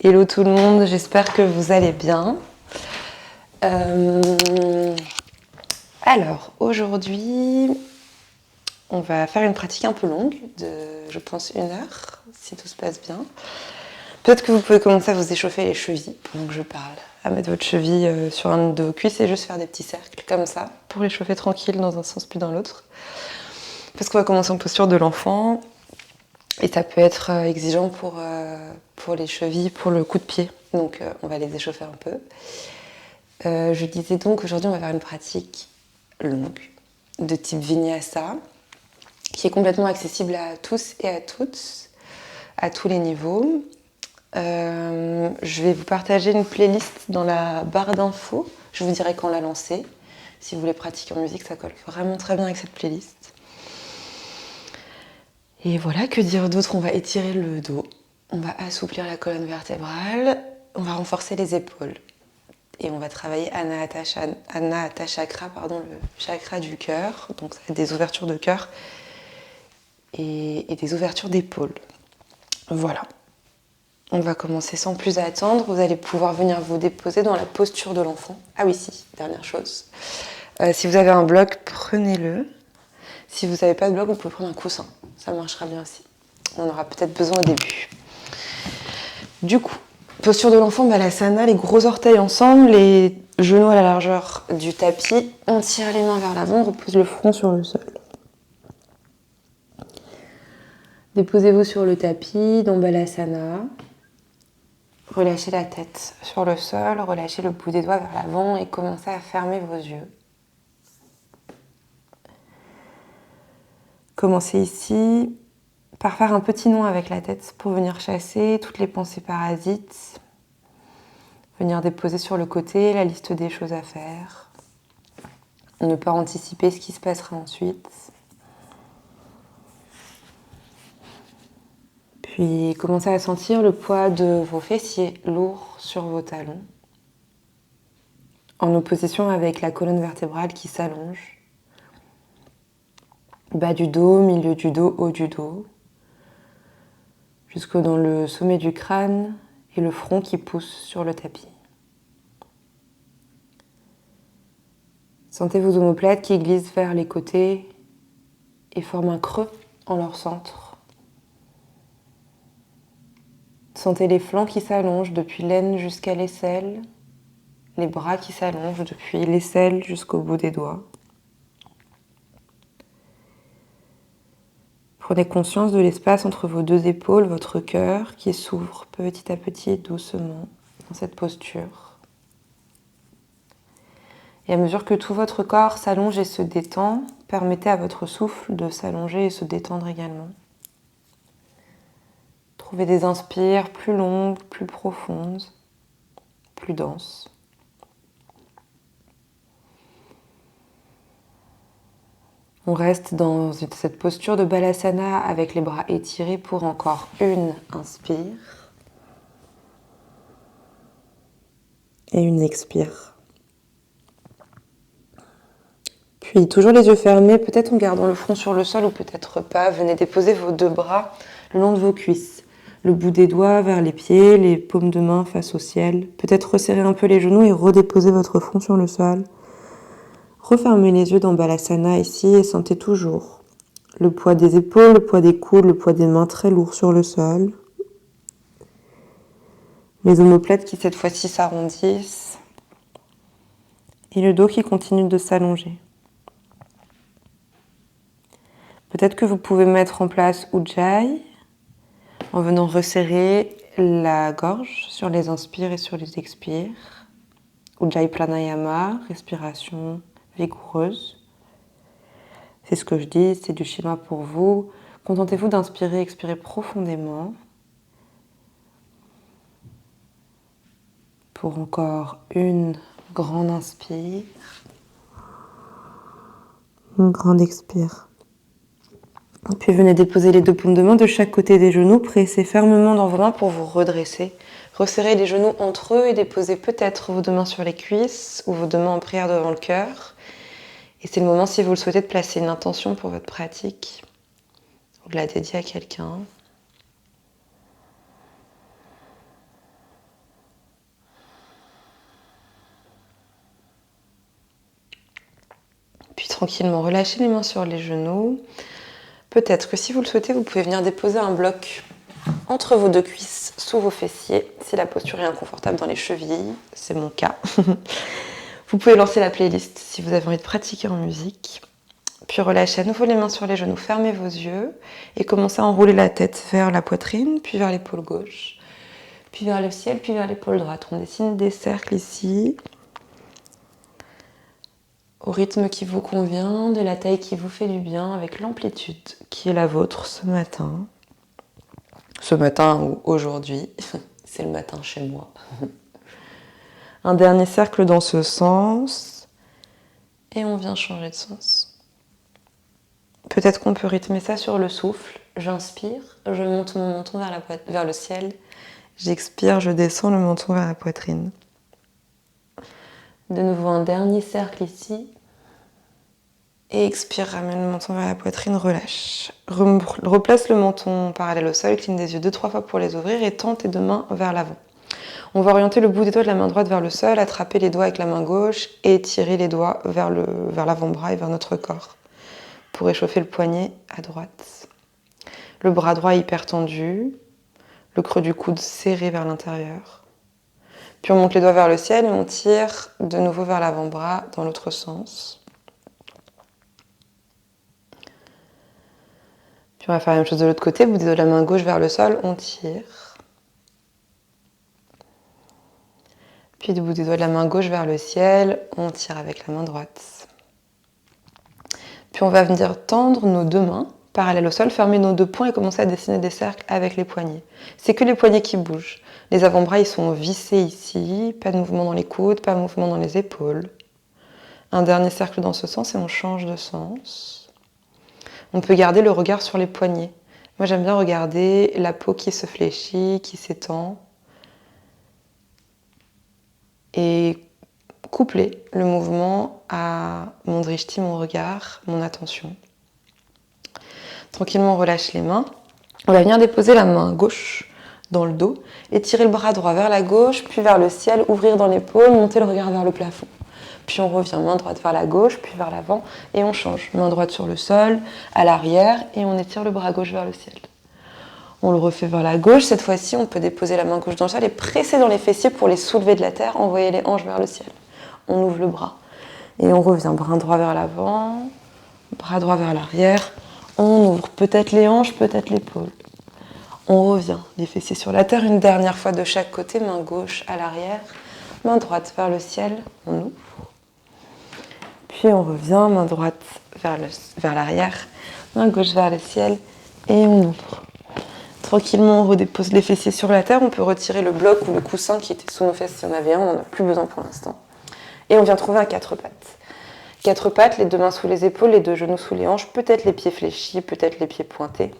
Hello tout le monde, j'espère que vous allez bien. Alors, aujourd'hui, on va faire une pratique un peu longue, de, je pense, 1 heure, si tout se passe bien. Peut-être que vous pouvez commencer à vous échauffer les chevilles pendant que je parle, à mettre votre cheville sur un de vos cuisses et juste faire des petits cercles comme ça, pour les chauffer tranquille dans un sens puis dans l'autre. Parce qu'on va commencer en posture de l'enfant, et ça peut être exigeant pour les chevilles, pour le coup de pied. Donc on va les échauffer un peu. Je disais donc aujourd'hui on va faire une pratique longue de type vinyasa qui est complètement accessible à tous et à toutes, à tous les niveaux. Je vais vous partager une playlist dans la barre d'infos. Je vous dirai quand la lancer. Si vous voulez pratiquer en musique, ça colle vraiment très bien avec cette playlist. Et voilà, que dire d'autre? On va étirer le dos, on va assouplir la colonne vertébrale, on va renforcer les épaules. Et on va travailler Anahata Chakra, le chakra du cœur. Donc ça va être des ouvertures de cœur et des ouvertures d'épaules. Voilà. On va commencer sans plus attendre. Vous allez pouvoir venir vous déposer dans la posture de l'enfant. Ah oui, si, dernière chose. Si vous avez un bloc, prenez-le. Si vous n'avez pas de bloc, vous pouvez prendre un coussin. Ça marchera bien aussi. On en aura peut-être besoin au début. Du coup, posture de l'enfant, Balasana, les gros orteils ensemble, les genoux à la largeur du tapis. On tire les mains vers l'avant, on repose le front sur le sol. Déposez-vous sur le tapis dans Balasana. Relâchez la tête sur le sol, relâchez le bout des doigts vers l'avant et commencez à fermer vos yeux. Commencez ici par faire un petit nom avec la tête pour venir chasser toutes les pensées parasites. Venir déposer sur le côté la liste des choses à faire. Ne pas anticiper ce qui se passera ensuite. Puis commencez à sentir le poids de vos fessiers lourds sur vos talons. En opposition avec la colonne vertébrale qui s'allonge. Bas du dos, milieu du dos, haut du dos. Jusque dans le sommet du crâne et le front qui pousse sur le tapis. Sentez vos omoplates qui glissent vers les côtés et forment un creux en leur centre. Sentez les flancs qui s'allongent depuis l'aine jusqu'à l'aisselle, les bras qui s'allongent depuis l'aisselle jusqu'au bout des doigts. Prenez conscience de l'espace entre vos deux épaules, votre cœur qui s'ouvre petit à petit, doucement, dans cette posture. Et à mesure que tout votre corps s'allonge et se détend, permettez à votre souffle de s'allonger et se détendre également. Trouvez des inspires plus longues, plus profondes, plus denses. On reste dans cette posture de Balasana avec les bras étirés pour encore une inspire et une expire. Puis toujours les yeux fermés, peut-être en gardant le front sur le sol ou peut-être pas. Venez déposer vos deux bras le long de vos cuisses. Le bout des doigts vers les pieds, les paumes de main face au ciel. Peut-être resserrer un peu les genoux et redéposer votre front sur le sol. Refermez les yeux dans Balasana ici et sentez toujours le poids des épaules, le poids des coudes, le poids des mains très lourds sur le sol. Les omoplates qui cette fois-ci s'arrondissent et le dos qui continue de s'allonger. Peut-être que vous pouvez mettre en place Ujjayi en venant resserrer la gorge sur les inspires et sur les expires. Ujjayi Pranayama, respiration vigoureuse. C'est ce que je dis, c'est du chinois pour vous. Contentez-vous d'inspirer, expirer profondément. Pour encore une grande inspire. Une grande expire. Puis venez déposer les deux paumes de main de chaque côté des genoux, pressez fermement dans vos mains pour vous redresser. Resserrez les genoux entre eux et déposez peut-être vos deux mains sur les cuisses ou vos deux mains en prière devant le cœur. Et c'est le moment, si vous le souhaitez, de placer une intention pour votre pratique ou de la dédier à quelqu'un. Tranquillement, relâchez les mains sur les genoux. Peut-être que si vous le souhaitez, vous pouvez venir déposer un bloc entre vos deux cuisses, sous vos fessiers, si la posture est inconfortable dans les chevilles, c'est mon cas. Vous pouvez lancer la playlist si vous avez envie de pratiquer en musique. Puis relâchez à nouveau les mains sur les genoux, fermez vos yeux et commencez à enrouler la tête vers la poitrine, puis vers l'épaule gauche, puis vers le ciel, puis vers l'épaule droite. On dessine des cercles ici, au rythme qui vous convient, de la taille qui vous fait du bien, avec l'amplitude qui est la vôtre ce matin. Ce matin ou aujourd'hui, c'est le matin chez moi. Un dernier cercle dans ce sens, et on vient changer de sens. Peut-être qu'on peut rythmer ça sur le souffle. J'inspire, je monte mon menton vers le ciel. J'expire, je descends le menton vers la poitrine. De nouveau un dernier cercle ici. Et expire, ramène le menton vers la poitrine, relâche. Replace le menton parallèle au sol, cligne des yeux 2-3 fois pour les ouvrir et tends tes deux mains vers l'avant. On va orienter le bout des doigts de la main droite vers le sol, attraper les doigts avec la main gauche et tirer les doigts vers l'avant-bras et vers notre corps pour échauffer le poignet à droite. Le bras droit hyper tendu, le creux du coude serré vers l'intérieur. Puis on monte les doigts vers le ciel et on tire de nouveau vers l'avant-bras dans l'autre sens. Puis on va faire la même chose de l'autre côté, bout des doigts de la main gauche vers le sol, on tire. Puis du bout des doigts de la main gauche vers le ciel, on tire avec la main droite. Puis on va venir tendre nos deux mains parallèles au sol, fermer nos deux poings et commencer à dessiner des cercles avec les poignets. C'est que les poignets qui bougent. Les avant-bras, ils sont vissés ici, pas de mouvement dans les coudes, pas de mouvement dans les épaules. Un dernier cercle dans ce sens et on change de sens. On peut garder le regard sur les poignets. Moi, j'aime bien regarder la peau qui se fléchit, qui s'étend. Et coupler le mouvement à mon drishti, mon regard, mon attention. Tranquillement, on relâche les mains. On va venir déposer la main gauche dans le dos et tirer le bras droit vers la gauche, puis vers le ciel, ouvrir dans l'épaule, monter le regard vers le plafond. Puis on revient main droite vers la gauche, puis vers l'avant, et on change. Main droite sur le sol, à l'arrière, et on étire le bras gauche vers le ciel. On le refait vers la gauche. Cette fois-ci, on peut déposer la main gauche dans le sol et presser dans les fessiers pour les soulever de la terre, envoyer les hanches vers le ciel. On ouvre le bras. Et on revient bras droit vers l'avant, bras droit vers l'arrière. On ouvre peut-être les hanches, peut-être l'épaule. On revient, les fessiers sur la terre, une dernière fois de chaque côté, main gauche à l'arrière, main droite vers le ciel, on ouvre. Puis on revient, main droite vers l'arrière, main gauche vers le ciel, et on ouvre. Tranquillement, on redépose les fessiers sur la terre, on peut retirer le bloc ou le coussin qui était sous nos fesses si on avait un, on n'en a plus besoin pour l'instant. Et on vient trouver un 4 pattes. 4 pattes, les deux mains sous les épaules, les deux genoux sous les hanches, peut-être les pieds fléchis, peut-être les pieds pointés.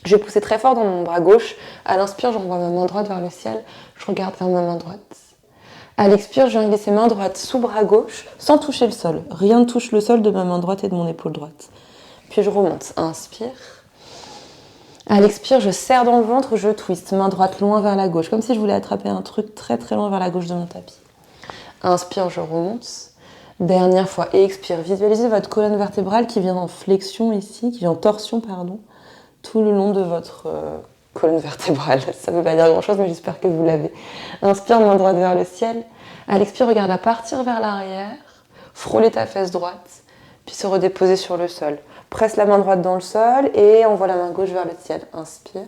Je vais pousser très fort dans mon bras gauche. À l'inspire, j'envoie ma main droite vers le ciel, je regarde vers ma main droite. À l'expire, je viens glisser main droite sous bras gauche, sans toucher le sol. Rien ne touche le sol de ma main droite et de mon épaule droite. Puis je remonte. Inspire. À l'expire, je serre dans le ventre, je twiste. Main droite loin vers la gauche, comme si je voulais attraper un truc très très loin vers la gauche de mon tapis. Inspire, je remonte. Dernière fois, et expire. Visualisez votre colonne vertébrale qui vient en flexion ici, qui vient en torsion, pardon, tout le long de votre colonne vertébrale. Ça ne veut pas dire grand-chose, mais j'espère que vous l'avez. Inspire, main droite vers le ciel. À l'expire, regarde à partir vers l'arrière. Frôler ta fesse droite, puis se redéposer sur le sol. Presse la main droite dans le sol et envoie la main gauche vers le ciel. Inspire.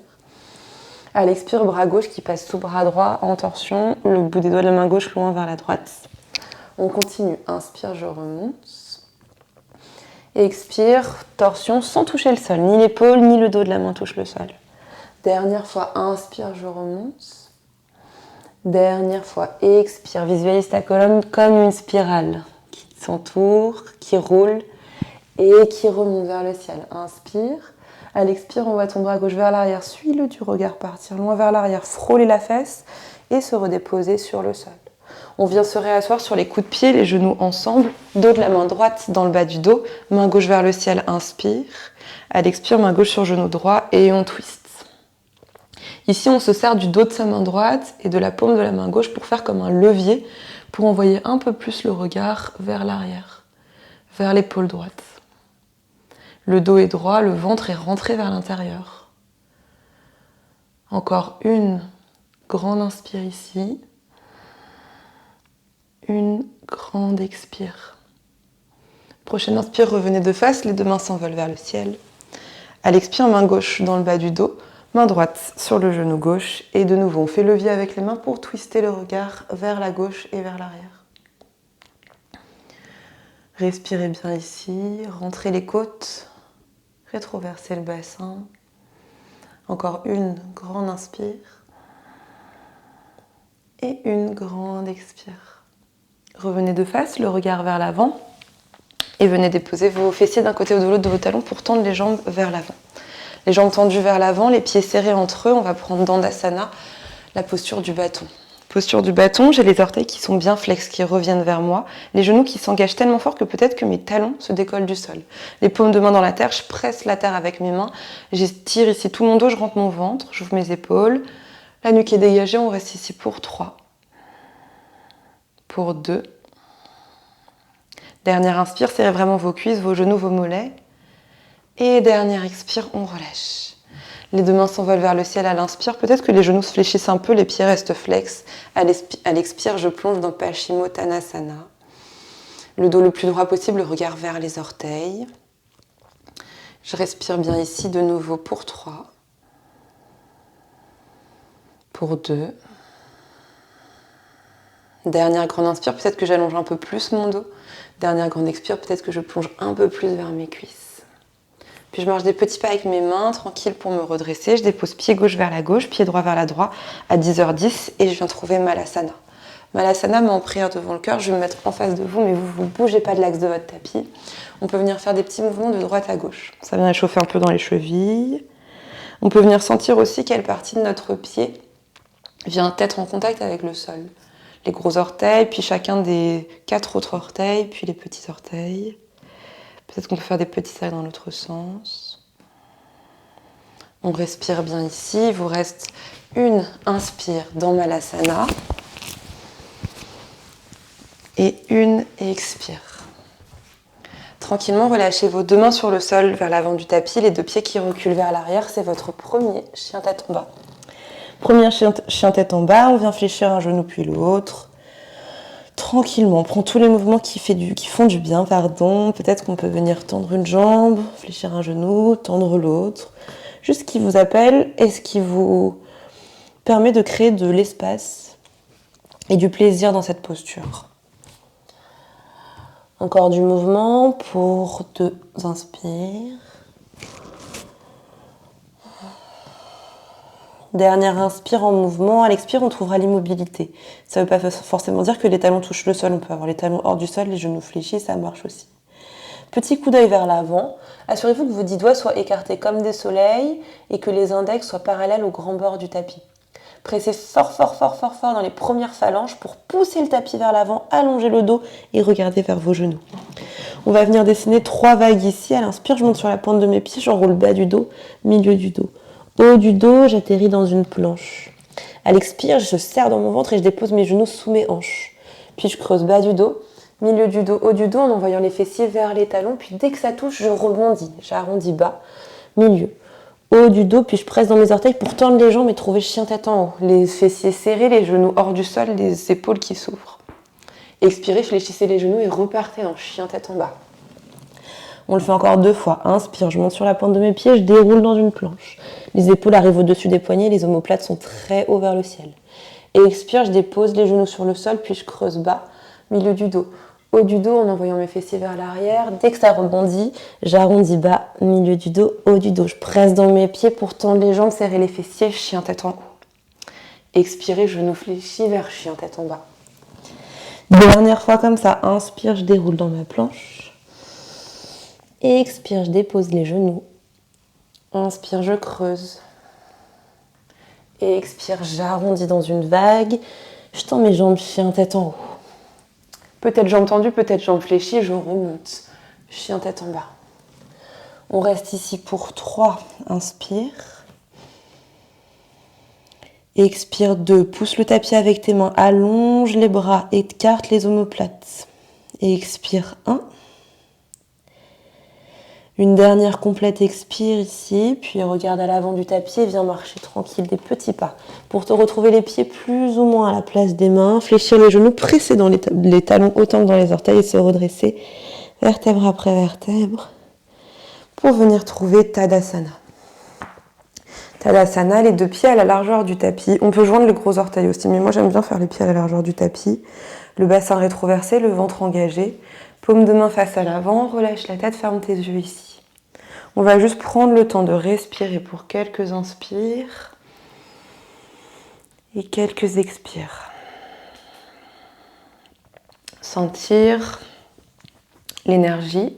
À l'expire, bras gauche qui passe sous bras droit en torsion, le bout des doigts de la main gauche loin vers la droite. On continue. Inspire, je remonte. Expire, torsion sans toucher le sol. Ni l'épaule, ni le dos de la main touche le sol. Dernière fois, inspire, je remonte. Dernière fois, expire. Visualise ta colonne comme une spirale qui s'entoure, qui roule et qui remonte vers le ciel. Inspire. À l'expire, envoie ton bras gauche vers l'arrière. Suis-le du regard partir loin vers l'arrière. Frôler la fesse et se redéposer sur le sol. On vient se réasseoir sur les coudes de pied, les genoux ensemble, dos de la main droite dans le bas du dos, main gauche vers le ciel, inspire. À l'expire, main gauche sur genou droit et on twist. Ici, on se sert du dos de sa main droite et de la paume de la main gauche pour faire comme un levier, pour envoyer un peu plus le regard vers l'arrière, vers l'épaule droite. Le dos est droit, le ventre est rentré vers l'intérieur. Encore une grande inspire ici. Une grande expire. Prochaine inspire, revenez de face, les deux mains s'envolent vers le ciel. À l'expire, main gauche dans le bas du dos, main droite sur le genou gauche. Et de nouveau, on fait levier avec les mains pour twister le regard vers la gauche et vers l'arrière. Respirez bien ici, rentrez les côtes, rétroversez le bassin. Encore une grande inspire et une grande expire. Revenez de face, le regard vers l'avant et venez déposer vos fessiers d'un côté ou de l'autre de vos talons pour tendre les jambes vers l'avant. Les jambes tendues vers l'avant, les pieds serrés entre eux, on va prendre Dandasana, la posture du bâton. Posture du bâton, j'ai les orteils qui sont bien flex, qui reviennent vers moi, les genoux qui s'engagent tellement fort que peut-être que mes talons se décollent du sol. Les paumes de main dans la terre, je presse la terre avec mes mains, j'étire ici tout mon dos, je rentre mon ventre, j'ouvre mes épaules, la nuque est dégagée, on reste ici pour 3, pour 2. Dernière inspire, serrez vraiment vos cuisses, vos genoux, vos mollets. Et dernière expire, on relâche. Les deux mains s'envolent vers le ciel à l'inspire. Peut-être que les genoux se fléchissent un peu, les pieds restent flex. À l'expire, je plonge dans Paschimottanasana. Le dos le plus droit possible, le regard vers les orteils. Je respire bien ici de nouveau pour 3. Pour 2. Dernière grande inspire, peut-être que j'allonge un peu plus mon dos. Dernière grande expire, peut-être que je plonge un peu plus vers mes cuisses. Puis je marche des petits pas avec mes mains, tranquille pour me redresser. Je dépose pied gauche vers la gauche, pied droit vers la droite à 10h10 et je viens trouver Malasana. Malasana, main en prière devant le cœur. Je vais me mettre en face de vous, mais vous ne bougez pas de l'axe de votre tapis. On peut venir faire des petits mouvements de droite à gauche. Ça vient échauffer un peu dans les chevilles. On peut venir sentir aussi quelle partie de notre pied vient être en contact avec le sol. Les gros orteils, puis chacun des 4 autres orteils, puis les petits orteils. Peut-être qu'on peut faire des petits cercles dans l'autre sens. On respire bien ici. Il vous reste une inspire dans Malasana. Et une expire. Tranquillement, relâchez vos deux mains sur le sol vers l'avant du tapis. Les deux pieds qui reculent vers l'arrière. C'est votre premier chien tête en bas. Premier chien tête en bas, on vient fléchir un genou puis l'autre. Tranquillement, on prend tous les mouvements qui font du bien, Peut-être qu'on peut venir tendre une jambe, fléchir un genou, tendre l'autre. Juste ce qui vous appelle et ce qui vous permet de créer de l'espace et du plaisir dans cette posture. Encore du mouvement pour 2 inspires. Dernière inspire en mouvement, à l'expire on trouvera l'immobilité. Ça ne veut pas forcément dire que les talons touchent le sol, on peut avoir les talons hors du sol, les genoux fléchis, ça marche aussi. Petit coup d'œil vers l'avant, assurez-vous que vos 10 doigts soient écartés comme des soleils et que les index soient parallèles au grand bord du tapis. Pressez fort dans les premières phalanges pour pousser le tapis vers l'avant, allonger le dos et regarder vers vos genoux. On va venir dessiner 3 vagues ici. À l'inspire, je monte sur la pointe de mes pieds, j'enroule bas du dos, milieu du dos. Haut du dos, j'atterris dans une planche. À l'expire, je serre dans mon ventre et je dépose mes genoux sous mes hanches. Puis je creuse bas du dos, milieu du dos, haut du dos en envoyant les fessiers vers les talons. Puis dès que ça touche, je rebondis. J'arrondis bas, milieu. Haut du dos, puis je presse dans mes orteils pour tendre les jambes et trouver chien tête en haut. Les fessiers serrés, les genoux hors du sol, les épaules qui s'ouvrent. Expirez, fléchissez les genoux et repartez en chien tête en bas. On le fait encore 2 fois. Inspire, je monte sur la pointe de mes pieds, je déroule dans une planche. Les épaules arrivent au-dessus des poignets, les omoplates sont très haut vers le ciel. Et expire, je dépose les genoux sur le sol, puis je creuse bas, milieu du dos. Haut du dos en envoyant mes fessiers vers l'arrière. Dès que ça rebondit, j'arrondis bas, milieu du dos, haut du dos. Je presse dans mes pieds pour tendre les jambes, serrer les fessiers, chien tête en haut. Expirez, genoux fléchis vers chien tête en bas. Dernière fois comme ça, inspire, je déroule dans ma planche. Et expire, je dépose les genoux. Inspire, je creuse. Et expire, j'arrondis dans une vague. Je tends mes jambes, chien tête en haut. Peut-être jambes tendues, peut-être jambes fléchies, je remonte. Chien tête en bas. On reste ici pour 3. Inspire. Et expire 2. Pousse le tapis avec tes mains. Allonge les bras. Écarte les omoplates. Et expire 1. Une dernière complète expire ici, puis regarde à l'avant du tapis et viens marcher tranquille, des petits pas. Pour te retrouver les pieds plus ou moins à la place des mains, fléchir les genoux, presser dans les talons autant que dans les orteils et se redresser vertèbre après vertèbre pour venir trouver Tadasana. Tadasana, les deux pieds à la largeur du tapis. On peut joindre les gros orteils aussi, mais moi j'aime bien faire les pieds à la largeur du tapis. Le bassin rétroversé, le ventre engagé. Paume de main face à l'avant, relâche la tête, ferme tes yeux ici. On va juste prendre le temps de respirer pour quelques inspires et quelques expires. Sentir l'énergie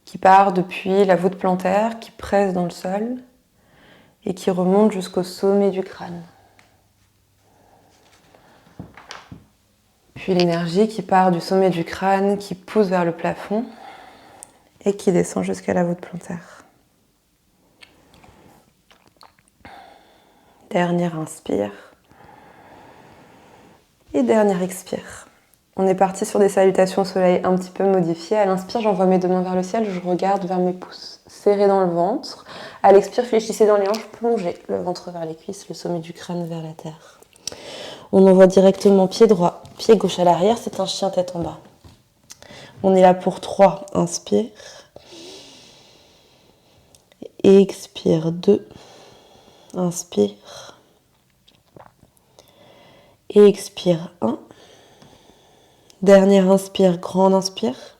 qui part depuis la voûte plantaire, qui presse dans le sol et qui remonte jusqu'au sommet du crâne. Puis l'énergie qui part du sommet du crâne, qui pousse vers le plafond et qui descend jusqu'à la voûte plantaire. Dernière inspire et dernière expire. On est parti sur des salutations au soleil un petit peu modifiées. À l'inspire, j'envoie mes deux mains vers le ciel, je regarde vers mes pouces, serrés dans le ventre. À l'expire, fléchissez dans les hanches, plongez le ventre vers les cuisses, le sommet du crâne vers la terre. On envoie directement pied droit, pied gauche à l'arrière, c'est un chien tête en bas. On est là pour 3, inspire. Et expire, 2. Inspire. Et expire, 1. Dernière inspire, grande inspire.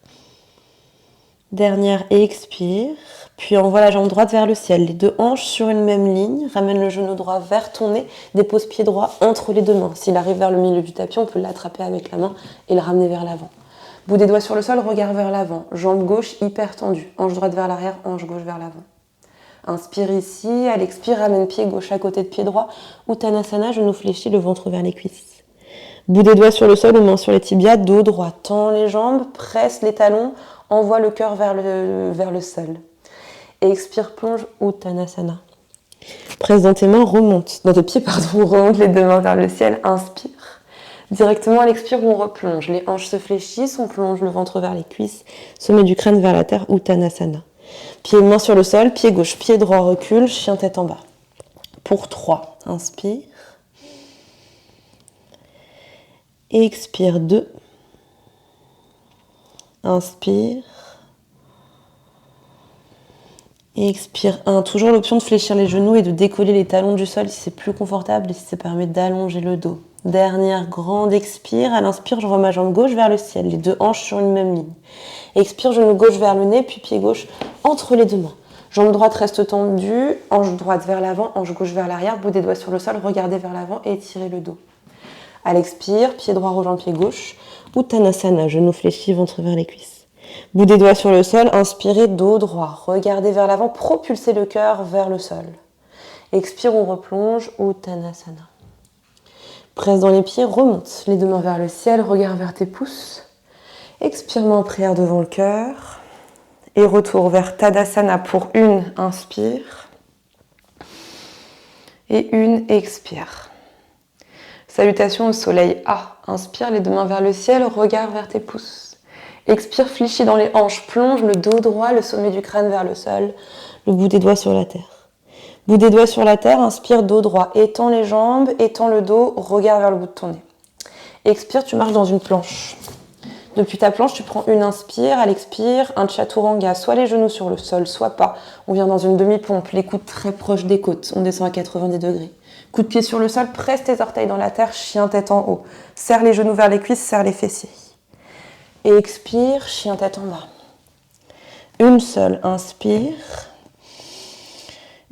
Dernière expire. Puis envoie la jambe droite vers le ciel. Les deux hanches sur une même ligne. Ramène le genou droit vers ton nez. Dépose pied droit entre les deux mains. S'il arrive vers le milieu du tapis, on peut l'attraper avec la main et le ramener vers l'avant. Bout des doigts sur le sol, regard vers l'avant. Jambe gauche hyper tendue. Hanche droite vers l'arrière, hanche gauche vers l'avant. Inspire ici. À l'expire, ramène pied gauche à côté de pied droit. Uttanasana, genou fléchi, le ventre vers les cuisses. Bout des doigts sur le sol ou mains sur les tibias, dos droit. Tends les jambes, presse les talons, envoie le cœur vers le sol. Et expire, plonge, Uttanasana. Presse dans tes mains, remonte. Dans tes pieds, remonte les deux mains vers le ciel. Inspire. Directement à l'expire, on replonge. Les hanches se fléchissent, on plonge le ventre vers les cuisses. Sommet du crâne vers la terre, Uttanasana. Pieds mains sur le sol, pied gauche, pied droit, recule, chien tête en bas. Pour 3, inspire. Et expire, 2. Inspire. Et expire, 1. Toujours l'option de fléchir les genoux et de décoller les talons du sol si c'est plus confortable et si ça permet d'allonger le dos. Dernière grande expire. À l'inspire, j'envoie ma jambe gauche vers le ciel, les deux hanches sur une même ligne. Expire, genou gauche vers le nez, puis pied gauche entre les deux mains. Jambe droite reste tendue, hanche droite vers l'avant, hanche gauche vers l'arrière, bout des doigts sur le sol, regardez vers l'avant et étirez le dos. À l'expire, pied droit rejoint pied gauche, Uttanasana, genou fléchi, ventre vers les cuisses. Bout des doigts sur le sol, inspirez, dos droit, regardez vers l'avant, propulsez le cœur vers le sol. Expire, on replonge, Uttanasana. Presse dans les pieds, remonte les deux mains vers le ciel, regard vers tes pouces. Expire, main en prière devant le cœur. Et retour vers Tadasana pour 1, inspire. Et 1, expire. Salutations au soleil A. Inspire, les deux mains vers le ciel, regard vers tes pouces. Expire, fléchis dans les hanches, plonge le dos droit, le sommet du crâne vers le sol, le bout des doigts sur la terre. Bout des doigts sur la terre, inspire, dos droit. Étends les jambes, étends le dos, regard vers le bout de ton nez. Expire, tu marches dans une planche. Depuis ta planche, tu prends une inspire, à l'expire, un chaturanga, soit les genoux sur le sol, soit pas. On vient dans une demi-pompe, les coudes très proches des côtes, on descend à 90 degrés. Coup de pied sur le sol, presse tes orteils dans la terre, chien tête en haut. Serre les genoux vers les cuisses, serre les fessiers. Et expire, chien tête en bas. Une seule inspire.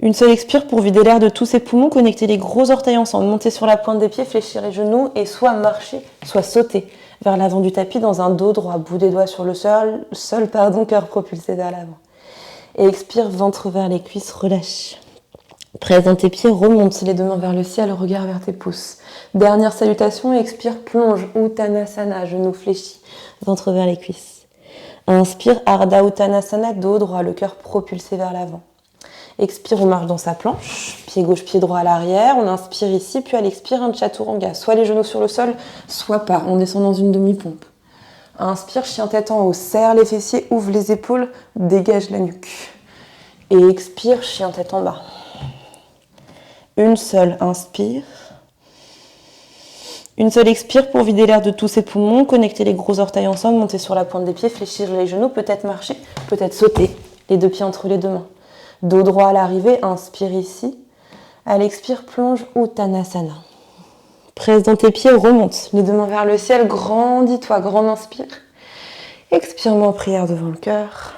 Une seule expire pour vider l'air de tous ses poumons, connecter les gros orteils ensemble, monter sur la pointe des pieds, fléchir les genoux et soit marcher, soit sauter vers l'avant du tapis dans un dos droit, bout des doigts sur le sol, cœur propulsé vers l'avant. Et expire, ventre vers les cuisses, relâche. Presse dans tes pieds, remonte les deux mains vers le ciel, regard vers tes pouces. Dernière salutation, expire, plonge, Uttanasana, genou fléchi, ventre vers les cuisses. Inspire, Ardha Uttanasana, dos droit, le cœur propulsé vers l'avant. Expire, on marche dans sa planche, pied gauche, pied droit à l'arrière, on inspire ici, puis à l'expire, un chaturanga, soit les genoux sur le sol, soit pas, on descend dans une demi-pompe. Inspire, chien tête en haut, serre les fessiers, ouvre les épaules, dégage la nuque. Et expire, chien tête en bas. Une seule inspire. Une seule expire pour vider l'air de tous ses poumons, connecter les gros orteils ensemble, monter sur la pointe des pieds, fléchir les genoux, peut-être marcher, peut-être sauter, les deux pieds entre les deux mains. Dos droit à l'arrivée, inspire ici. À l'expire, plonge Uttanasana. Presse dans tes pieds, remonte. Les deux mains vers le ciel, grandis-toi, grande inspire. Expire en prière devant le cœur.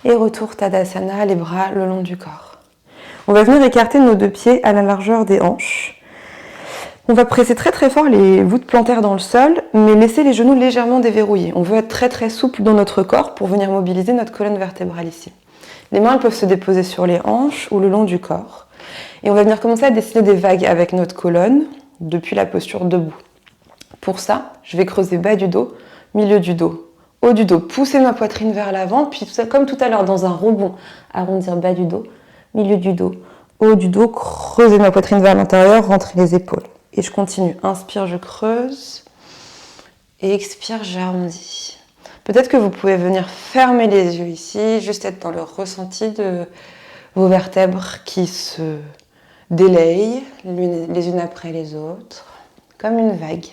Et retour Tadasana, les bras le long du corps. On va venir écarter nos deux pieds à la largeur des hanches. On va presser très très fort les voûtes plantaires dans le sol, mais laisser les genoux légèrement déverrouillés. On veut être très très souple dans notre corps pour venir mobiliser notre colonne vertébrale ici. Les mains elles peuvent se déposer sur les hanches ou le long du corps. Et on va venir commencer à dessiner des vagues avec notre colonne, depuis la posture debout. Pour ça, je vais creuser bas du dos, milieu du dos, haut du dos, pousser ma poitrine vers l'avant, puis comme tout à l'heure dans un rebond, arrondir bas du dos, milieu du dos, haut du dos, creuser ma poitrine vers l'intérieur, rentrer les épaules. Et je continue. Inspire, je creuse. Et expire, j'arrondis. Peut-être que vous pouvez venir fermer les yeux ici, juste être dans le ressenti de vos vertèbres qui se délayent les unes après les autres, comme une vague.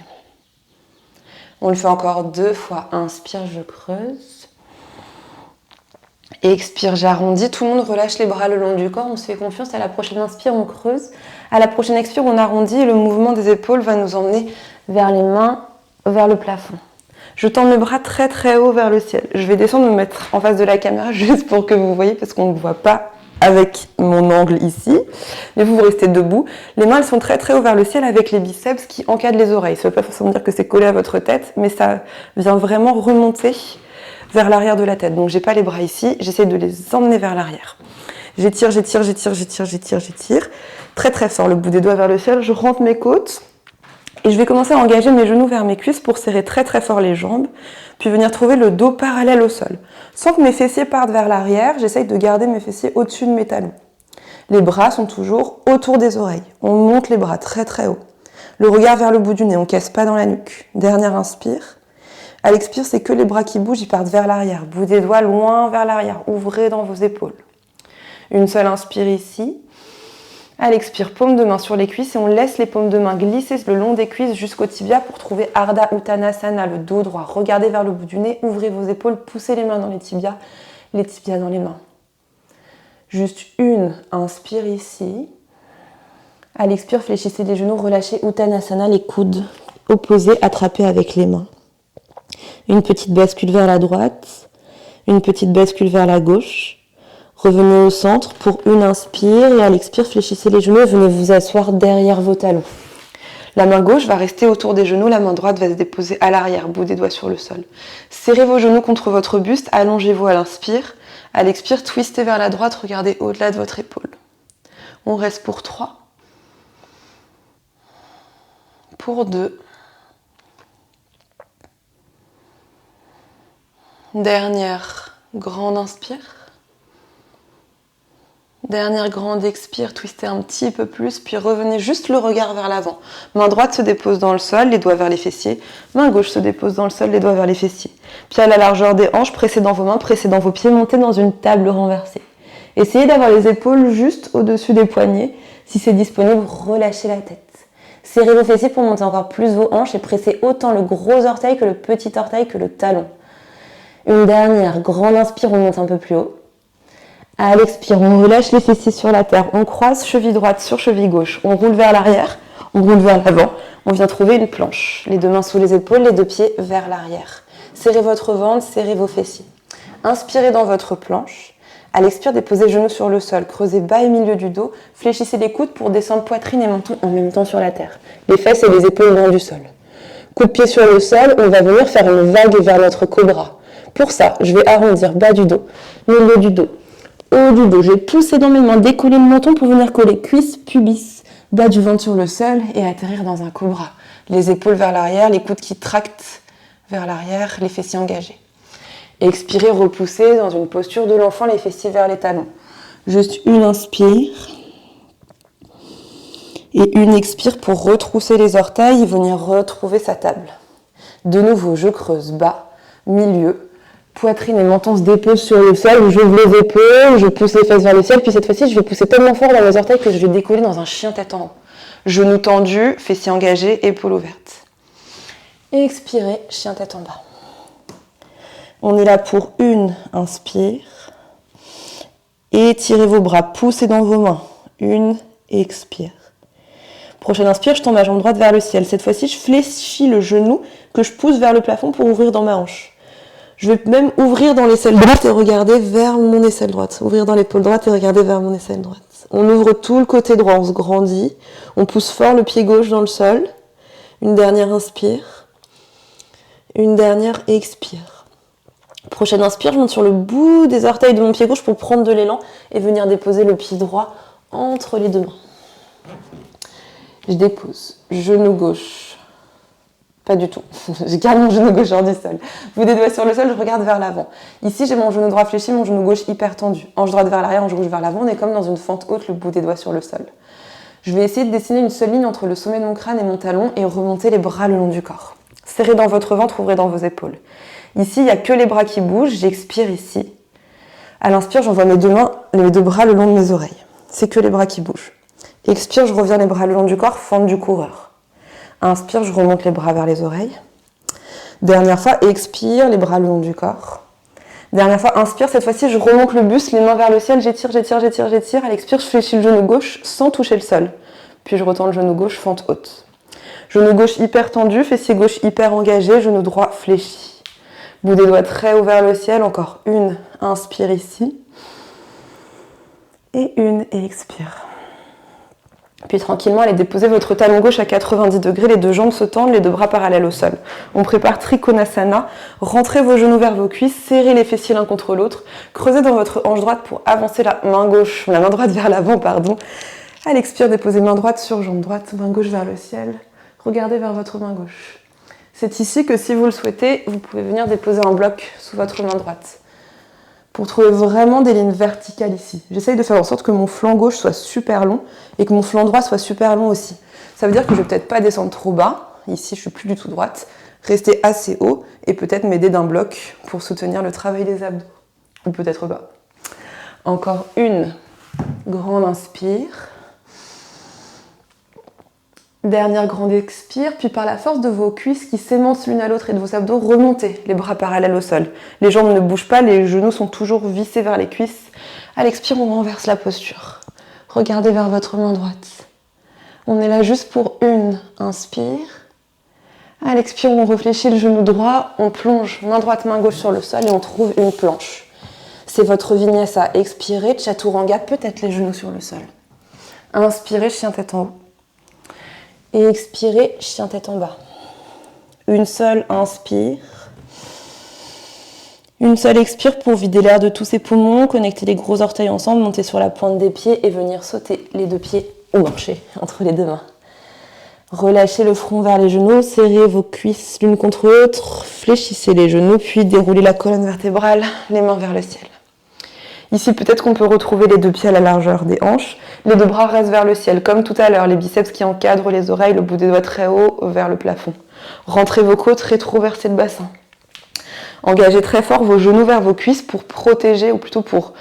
On le fait encore 2 fois. Inspire, je creuse. Et expire, j'arrondis. Tout le monde relâche les bras le long du corps. On se fait confiance. À la prochaine inspire, on creuse. À la prochaine expire, on arrondit. Et le mouvement des épaules va nous emmener vers les mains, vers le plafond. Je tends mes bras très très haut vers le ciel. Je vais descendre me mettre en face de la caméra juste pour que vous voyez, parce qu'on ne voit pas avec mon angle ici. Mais vous restez debout. Les mains elles sont très très haut vers le ciel avec les biceps qui encadrent les oreilles. Ça ne veut pas forcément dire que c'est collé à votre tête, mais ça vient vraiment remonter vers l'arrière de la tête. Donc j'ai pas les bras ici, j'essaie de les emmener vers l'arrière. J'étire, j'étire, j'étire, j'étire, j'étire, j'étire. Très très fort, le bout des doigts vers le ciel. Je rentre mes côtes. Et je vais commencer à engager mes genoux vers mes cuisses pour serrer très très fort les jambes, puis venir trouver le dos parallèle au sol. Sans que mes fessiers partent vers l'arrière, j'essaye de garder mes fessiers au-dessus de mes talons. Les bras sont toujours autour des oreilles. On monte les bras très très haut. Le regard vers le bout du nez, on ne casse pas dans la nuque. Dernière inspire. À l'expire, c'est que les bras qui bougent, ils partent vers l'arrière. Bout des doigts loin vers l'arrière. Ouvrez dans vos épaules. Une seule inspire ici. À l'expire, paume de main sur les cuisses et on laisse les paumes de main glisser le long des cuisses jusqu'au tibia pour trouver Ardha Uttanasana, le dos droit. Regardez vers le bout du nez, ouvrez vos épaules, poussez les mains dans les tibias dans les mains. Juste une inspire ici. À l'expire, fléchissez les genoux, relâchez Uttanasana, les coudes opposés, attrapés avec les mains. Une petite bascule vers la droite, une petite bascule vers la gauche. Revenez au centre pour une inspire et à l'expire, fléchissez les genoux et venez vous asseoir derrière vos talons. La main gauche va rester autour des genoux, la main droite va se déposer à l'arrière, bout des doigts sur le sol. Serrez vos genoux contre votre buste, allongez-vous à l'inspire. À l'expire, twistez vers la droite, regardez au-delà de votre épaule. On reste pour 3. Pour 2. Dernière grande inspire. Dernière grande expire, twistez un petit peu plus, puis revenez juste le regard vers l'avant. Main droite se dépose dans le sol, les doigts vers les fessiers. Main gauche se dépose dans le sol, les doigts vers les fessiers. Puis à la largeur des hanches, pressez dans vos mains, pressez dans vos pieds, montez dans une table renversée. Essayez d'avoir les épaules juste au-dessus des poignets. Si c'est disponible, relâchez la tête. Serrez vos fessiers pour monter encore plus vos hanches et pressez autant le gros orteil que le petit orteil que le talon. Une dernière grande inspire, on monte un peu plus haut. À l'expire, on relâche les fessiers sur la terre. On croise cheville droite sur cheville gauche. On roule vers l'arrière, on roule vers l'avant. On vient trouver une planche. Les deux mains sous les épaules, les deux pieds vers l'arrière. Serrez votre ventre, serrez vos fessiers. Inspirez dans votre planche. À l'expire, déposez genoux sur le sol. Creusez bas et milieu du dos. Fléchissez les coudes pour descendre poitrine et menton en même temps sur la terre. Les fesses et les épaules loin du sol. Coup de pied sur le sol, on va venir faire une vague vers notre cobra. Pour ça, je vais arrondir bas du dos, milieu du dos. Haut du dos, j'ai poussé dans mes mains, décoller le menton pour venir coller cuisse, pubis, bas du ventre sur le sol et atterrir dans un cobra. Les épaules vers l'arrière, les coudes qui tractent vers l'arrière, les fessiers engagés. Expirez, repoussez dans une posture de l'enfant, les fessiers vers les talons. Juste une inspire et une expire pour retrousser les orteils et venir retrouver sa table. De nouveau, je creuse bas, milieu, poitrine et menton se déposent sur le sol, j'ouvre les épaules, je pousse les fesses vers le ciel, puis cette fois-ci, je vais pousser tellement fort dans mes orteils que je vais décoller dans un chien tête en haut. Genoux tendus, fessiers engagés, épaules ouvertes. Expirez, chien tête en bas. On est là pour une, inspire. Étirez vos bras, poussez dans vos mains. Une, expire. Prochaine inspire, je tends ma jambe droite vers le ciel. Cette fois-ci, je fléchis le genou que je pousse vers le plafond pour ouvrir dans ma hanche. Je vais même ouvrir dans l'aisselle droite et regarder vers mon aisselle droite. Ouvrir dans l'épaule droite et regarder vers mon aisselle droite. On ouvre tout le côté droit, on se grandit. On pousse fort le pied gauche dans le sol. Une dernière inspire. Une dernière expire. Prochaine inspire, je monte sur le bout des orteils de mon pied gauche pour prendre de l'élan et venir déposer le pied droit entre les deux mains. Je dépose, genou gauche, pas du tout, je garde mon genou gauche hors du sol. Bout des doigts sur le sol, je regarde vers l'avant. Ici, j'ai mon genou droit fléchi, mon genou gauche hyper tendu. Hanche droite vers l'arrière, hanche gauche vers l'avant, on est comme dans une fente haute, le bout des doigts sur le sol. Je vais essayer de dessiner une seule ligne entre le sommet de mon crâne et mon talon et remonter les bras le long du corps. Serrez dans votre ventre, ouvrez dans vos épaules. Ici, il n'y a que les bras qui bougent, j'expire ici. À l'inspire, j'envoie mes deux bras le long de mes oreilles. C'est que les bras qui bougent. Expire, je reviens les bras le long du corps, fente du coureur. Inspire, je remonte les bras vers les oreilles. Dernière fois, expire, les bras le long du corps. Dernière fois, inspire, cette fois-ci, je remonte le buste, les mains vers le ciel, j'étire, j'étire, j'étire, j'étire. À l'expire, je fléchis le genou gauche sans toucher le sol. Puis je retends le genou gauche, fente haute. Genou gauche hyper tendu, fessier gauche hyper engagé, genou droit fléchi. Bout des doigts très haut vers le ciel, encore une, inspire ici. Et une, et expire. Puis tranquillement, allez déposer votre talon gauche à 90 degrés, les deux jambes se tendent, les deux bras parallèles au sol. On prépare Trikonasana, rentrez vos genoux vers vos cuisses, serrez les fessiers l'un contre l'autre, creusez dans votre hanche droite pour avancer la main droite vers l'avant, pardon. À l'expire, déposez main droite sur jambe droite, main gauche vers le ciel, regardez vers votre main gauche. C'est ici que si vous le souhaitez, vous pouvez venir déposer un bloc sous votre main droite. Pour trouver vraiment des lignes verticales ici. J'essaye de faire en sorte que mon flanc gauche soit super long et que mon flanc droit soit super long aussi. Ça veut dire que je vais peut-être pas descendre trop bas. Ici, je suis plus du tout droite. Rester assez haut et peut-être m'aider d'un bloc pour soutenir le travail des abdos. Ou peut-être pas. Encore une grande inspire. Dernière grande expire, puis par la force de vos cuisses qui s'aimancent l'une à l'autre et de vos abdos, remontez les bras parallèles au sol. Les jambes ne bougent pas, les genoux sont toujours vissés vers les cuisses. À l'expire, on renverse la posture. Regardez vers votre main droite. On est là juste pour une inspire. À l'expire, on réfléchit le genou droit, on plonge main droite, main gauche sur le sol et on trouve une planche. C'est votre vinyasa. Expirez, chaturanga, peut-être les genoux sur le sol. Inspirez, chien tête en haut. Et expirez, chien tête en bas. Une seule inspire. Une seule expire pour vider l'air de tous ses poumons, connecter les gros orteils ensemble, monter sur la pointe des pieds et venir sauter les deux pieds ou marcher entre les deux mains. Relâchez le front vers les genoux, serrez vos cuisses l'une contre l'autre, fléchissez les genoux, puis déroulez la colonne vertébrale, les mains vers le ciel. Ici, peut-être qu'on peut retrouver les deux pieds à la largeur des hanches. Les deux bras restent vers le ciel, comme tout à l'heure, les biceps qui encadrent les oreilles, le bout des doigts très haut vers le plafond. Rentrez vos côtes, rétroversez le bassin. Engagez très fort vos genoux vers vos cuisses pour protéger, ou plutôt pour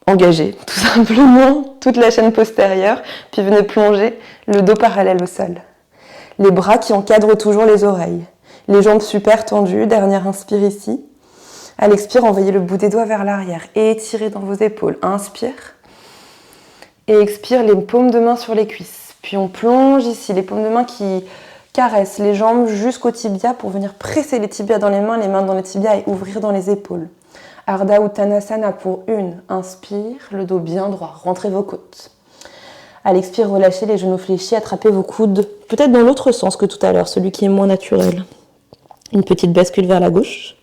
engager, tout simplement, toute la chaîne postérieure. Puis venez plonger le dos parallèle au sol. Les bras qui encadrent toujours les oreilles. Les jambes super tendues, dernière inspire ici. À l'expire, envoyez le bout des doigts vers l'arrière et étirez dans vos épaules. Inspire. Et expire, les paumes de main sur les cuisses. Puis on plonge ici, les paumes de main qui caressent les jambes jusqu'au tibia pour venir presser les tibias dans les mains dans les tibias et ouvrir dans les épaules. Ardha Uttanasana pour une. Inspire, le dos bien droit. Rentrez vos côtes. À l'expire, relâchez les genoux fléchis, attrapez vos coudes. Peut-être dans l'autre sens que tout à l'heure, celui qui est moins naturel. Une petite bascule vers la gauche.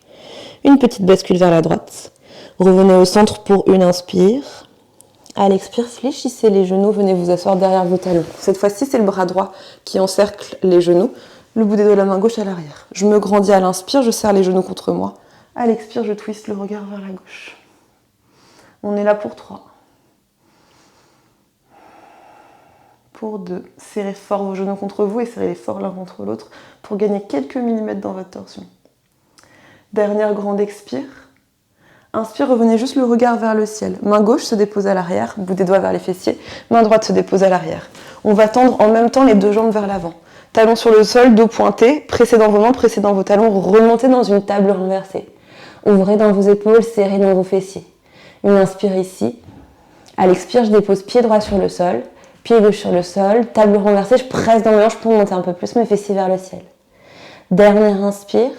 Une petite bascule vers la droite. Revenez au centre pour une inspire. À l'expire, fléchissez les genoux, venez vous asseoir derrière vos talons. Cette fois-ci, c'est le bras droit qui encercle les genoux, le bout des doigts de la main gauche à l'arrière. Je me grandis à l'inspire, je serre les genoux contre moi. À l'expire, je twiste le regard vers la gauche. On est là pour 3. pour 2. Serrez fort vos genoux contre vous et serrez-les fort l'un contre l'autre pour gagner quelques millimètres dans votre torsion. Dernière grande expire. Inspire, revenez juste le regard vers le ciel. Main gauche se dépose à l'arrière, bout des doigts vers les fessiers. Main droite se dépose à l'arrière. On va tendre en même temps les deux jambes vers l'avant. Talons sur le sol, dos pointé, pressez dans vos mains, pressez dans vos talons, remontez dans une table renversée. Ouvrez dans vos épaules, serrez dans vos fessiers. Une inspire ici. À l'expire, je dépose pied droit sur le sol, pied gauche sur le sol, table renversée, je presse dans mes hanches pour monter un peu plus mes fessiers vers le ciel. Dernière inspire.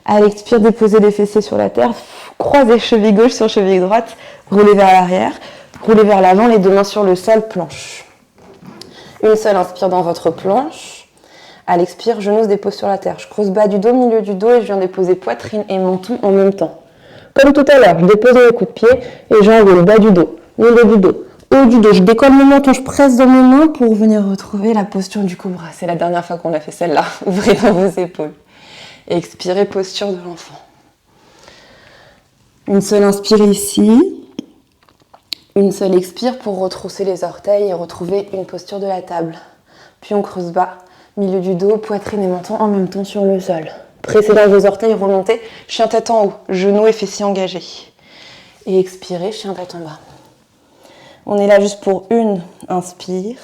À l'expire, déposez les fessiers sur la terre, croisez cheville gauche sur cheville droite, roulez vers l'arrière, roulez vers l'avant, les deux mains sur le sol, planche. Une seule inspire dans votre planche. À l'expire, genoux se déposent sur la terre. Je creuse bas du dos, milieu du dos et je viens déposer poitrine et menton en même temps. Comme tout à l'heure, je dépose mes coups de pied et j'enroule bas du dos, milieu du dos, haut du dos. Je décolle mon menton, je presse dans mes mains pour venir retrouver la posture du cobra. C'est la dernière fois qu'on a fait celle-là. Ouvrez dans vos épaules. Expirez, posture de l'enfant. Une seule inspire ici. Une seule expire pour retrousser les orteils et retrouver une posture de la table. Puis on creuse bas, milieu du dos, poitrine et menton en même temps sur le sol. Pressez dans vos orteils, remontez, chien tête en haut, genoux et fessiers engagés. Et expirez, chien tête en bas. On est là juste pour une inspire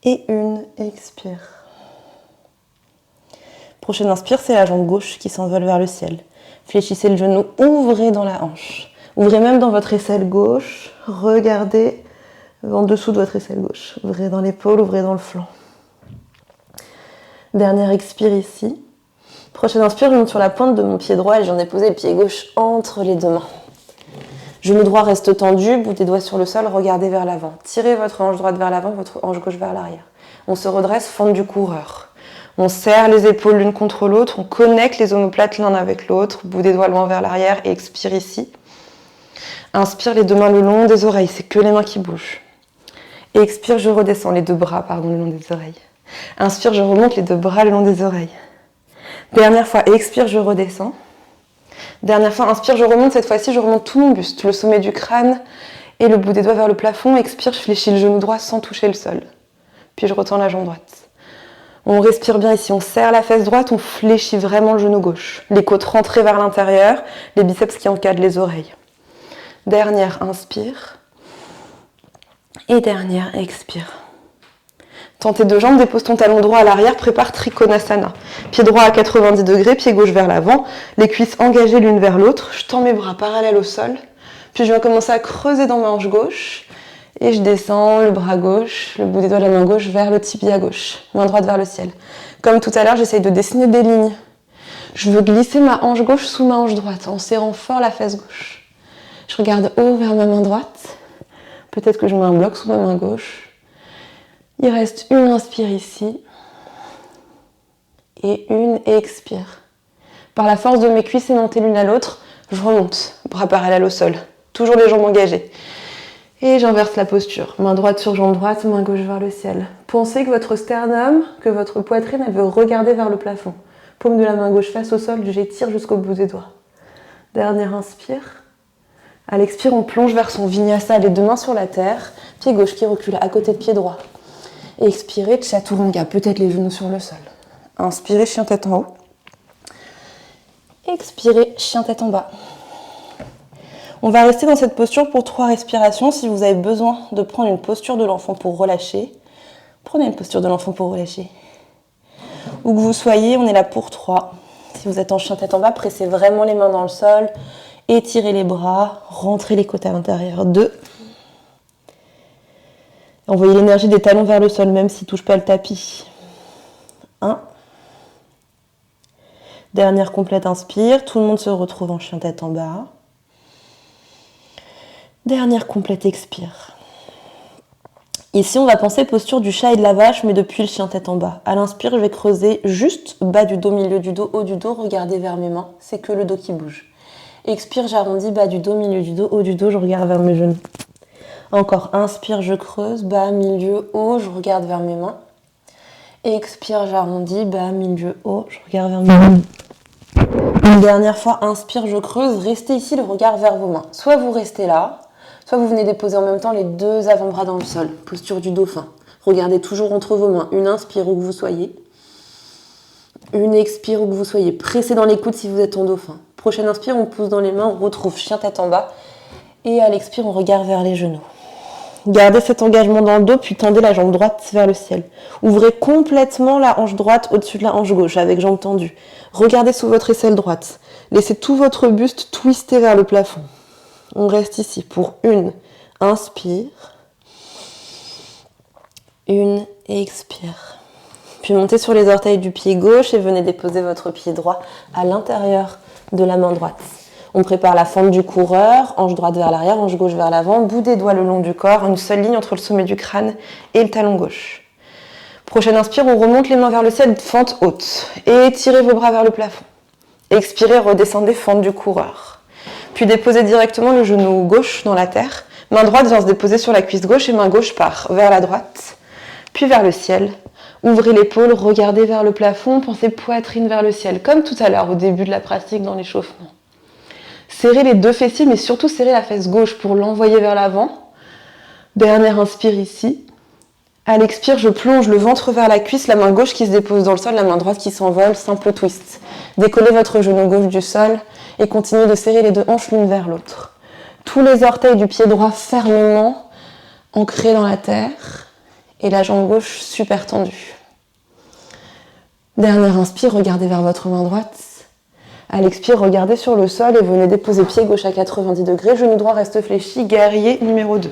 et une expire. Prochaine inspire, c'est la jambe gauche qui s'envole vers le ciel. Fléchissez le genou, ouvrez dans la hanche. Ouvrez même dans votre aisselle gauche. Regardez en dessous de votre aisselle gauche. Ouvrez dans l'épaule, ouvrez dans le flanc. Dernière expire ici. Prochaine inspire, je monte sur la pointe de mon pied droit et je viens déposer le pied gauche entre les deux mains. Genou droit reste tendu, bout des doigts sur le sol, regardez vers l'avant. Tirez votre hanche droite vers l'avant, votre hanche gauche vers l'arrière. On se redresse, fente du coureur. On serre les épaules l'une contre l'autre, on connecte les omoplates l'un avec l'autre, bout des doigts loin vers l'arrière et expire ici. Inspire, les deux mains le long des oreilles, c'est que les mains qui bougent. Et expire, je redescends, les deux bras, le long des oreilles. Inspire, je remonte les deux bras le long des oreilles. Dernière fois, expire, je redescends. Dernière fois, inspire, je remonte, cette fois-ci, je remonte tout mon buste, le sommet du crâne et le bout des doigts vers le plafond. Expire, je fléchis le genou droit sans toucher le sol. Puis je retends la jambe droite. On respire bien ici, on serre la fesse droite, on fléchit vraiment le genou gauche. Les côtes rentrées vers l'intérieur, les biceps qui encadrent les oreilles. Dernière inspire. Et dernière expire. Tentez deux jambes, dépose ton talon droit à l'arrière, prépare Trikonasana. Pied droit à 90 degrés, pied gauche vers l'avant, les cuisses engagées l'une vers l'autre. Je tends mes bras parallèles au sol. Puis je vais commencer à creuser dans ma hanche gauche. Et je descends le bras gauche, le bout des doigts de la main gauche vers le tibia gauche, main droite vers le ciel. Comme tout à l'heure, j'essaye de dessiner des lignes. Je veux glisser ma hanche gauche sous ma hanche droite en serrant fort la fesse gauche. Je regarde haut vers ma main droite. Peut-être que je mets un bloc sous ma main gauche. Il reste une inspire ici. Et une expire. Par la force de mes cuisses aimantées l'une à l'autre, je remonte, bras parallèles au sol. Toujours les jambes engagées. Et j'inverse la posture. Main droite sur jambe droite, main gauche vers le ciel. Pensez que votre sternum, que votre poitrine, elle veut regarder vers le plafond. Paume de la main gauche face au sol, j'étire jusqu'au bout des doigts. Dernière inspire. À l'expire, on plonge vers son vinyasa, les deux mains sur la terre. Pied gauche qui recule à côté de pied droit. Et expirez, chaturanga, peut-être les genoux sur le sol. Inspirez, chien tête en haut. Expirez, chien tête en bas. On va rester dans cette posture pour 3 respirations. Si vous avez besoin de prendre une posture de l'enfant pour relâcher, prenez une posture de l'enfant pour relâcher. Où que vous soyez, on est là pour 3. Si vous êtes en chien tête en bas, pressez vraiment les mains dans le sol, étirez les bras, rentrez les côtes à l'intérieur. 2. Envoyez l'énergie des talons vers le sol, même s'ils ne touchent pas le tapis. 1. Dernière complète inspire, tout le monde se retrouve en chien tête en bas. Dernière complète expire. Ici, on va penser posture du chat et de la vache, mais depuis le chien tête en bas. À l'inspire, je vais creuser juste bas du dos, milieu du dos, haut du dos, regardez vers mes mains. C'est que le dos qui bouge. Expire, j'arrondis, bas du dos, milieu du dos, haut du dos, je regarde vers mes genoux. Encore, inspire, je creuse, bas, milieu, haut, je regarde vers mes mains. Expire, j'arrondis, bas, milieu, haut, je regarde vers mes mains. Une dernière fois, inspire, je creuse, restez ici, le regard vers vos mains. Soit vous restez là, Soit vous venez déposer en même temps les deux avant-bras dans le sol, posture du dauphin. Regardez toujours entre vos mains, une inspire où que vous soyez, une expire où que vous soyez. Pressez dans les coudes si vous êtes en dauphin. Prochaine inspire, on pousse dans les mains, on retrouve chien tête en bas. Et à l'expire, on regarde vers les genoux. Gardez cet engagement dans le dos, puis tendez la jambe droite vers le ciel. Ouvrez complètement la hanche droite au-dessus de la hanche gauche, avec jambe tendue. Regardez sous votre aisselle droite. Laissez tout votre buste twister vers le plafond. On reste ici pour une inspire, une expire. Puis montez sur les orteils du pied gauche et venez déposer votre pied droit à l'intérieur de la main droite. On prépare la fente du coureur, hanche droite vers l'arrière, hanche gauche vers l'avant, bout des doigts le long du corps, une seule ligne entre le sommet du crâne et le talon gauche. Prochaine inspire, on remonte les mains vers le ciel, fente haute. Et étirez vos bras vers le plafond. Expirez, redescendez, fente du coureur. Puis déposez directement le genou gauche dans la terre. Main droite vient se déposer sur la cuisse gauche et main gauche part vers la droite, puis vers le ciel. Ouvrez l'épaule, regardez vers le plafond, pensez poitrine vers le ciel, comme tout à l'heure au début de la pratique dans l'échauffement. Serrez les deux fessiers, mais surtout serrez la fesse gauche pour l'envoyer vers l'avant. Dernière inspire ici. À l'expire, je plonge le ventre vers la cuisse, la main gauche qui se dépose dans le sol, la main droite qui s'envole, simple twist. Décollez votre genou gauche du sol et continuez de serrer les deux hanches l'une vers l'autre. Tous les orteils du pied droit fermement ancrés dans la terre et la jambe gauche super tendue. Dernière inspire, regardez vers votre main droite. À l'expire, regardez sur le sol et venez déposer pied gauche à 90 degrés, genou droit reste fléchi, guerrier numéro 2.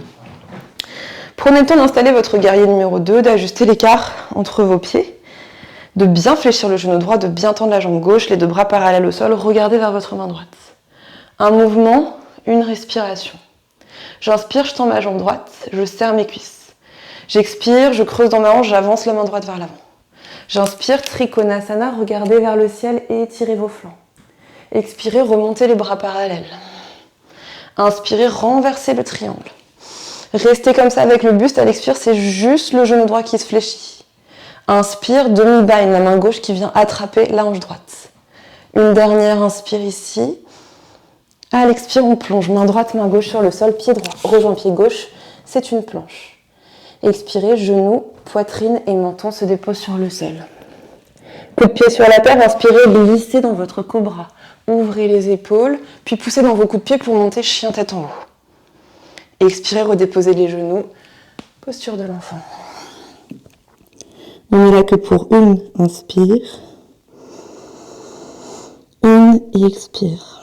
Prenez le temps d'installer votre guerrier numéro 2, d'ajuster l'écart entre vos pieds, de bien fléchir le genou droit, de bien tendre la jambe gauche, les deux bras parallèles au sol, regardez vers votre main droite. Un mouvement, une respiration. J'inspire, je tends ma jambe droite, je serre mes cuisses. J'expire, je creuse dans ma hanche, j'avance la main droite vers l'avant. J'inspire, Trikonasana, regardez vers le ciel et étirez vos flancs. Expirez, remontez les bras parallèles. Inspirez, renversez le triangle. Restez comme ça avec le buste. À l'expire, c'est juste le genou droit qui se fléchit. Inspire, demi-bind, la main gauche qui vient attraper la hanche droite. Une dernière inspire ici. À l'expire, on plonge. Main droite, main gauche sur le sol, pied droit. Rejoint pied gauche, c'est une planche. Expirez, genoux, poitrine et menton se déposent sur le sol. Coup de pied sur la terre, inspirez, glissez dans votre cobra. Ouvrez les épaules, puis poussez dans vos coups de pied pour monter chien tête en haut. Expirez, redéposez les genoux. Posture de l'enfant. On n'est là que pour une inspire. Une expire.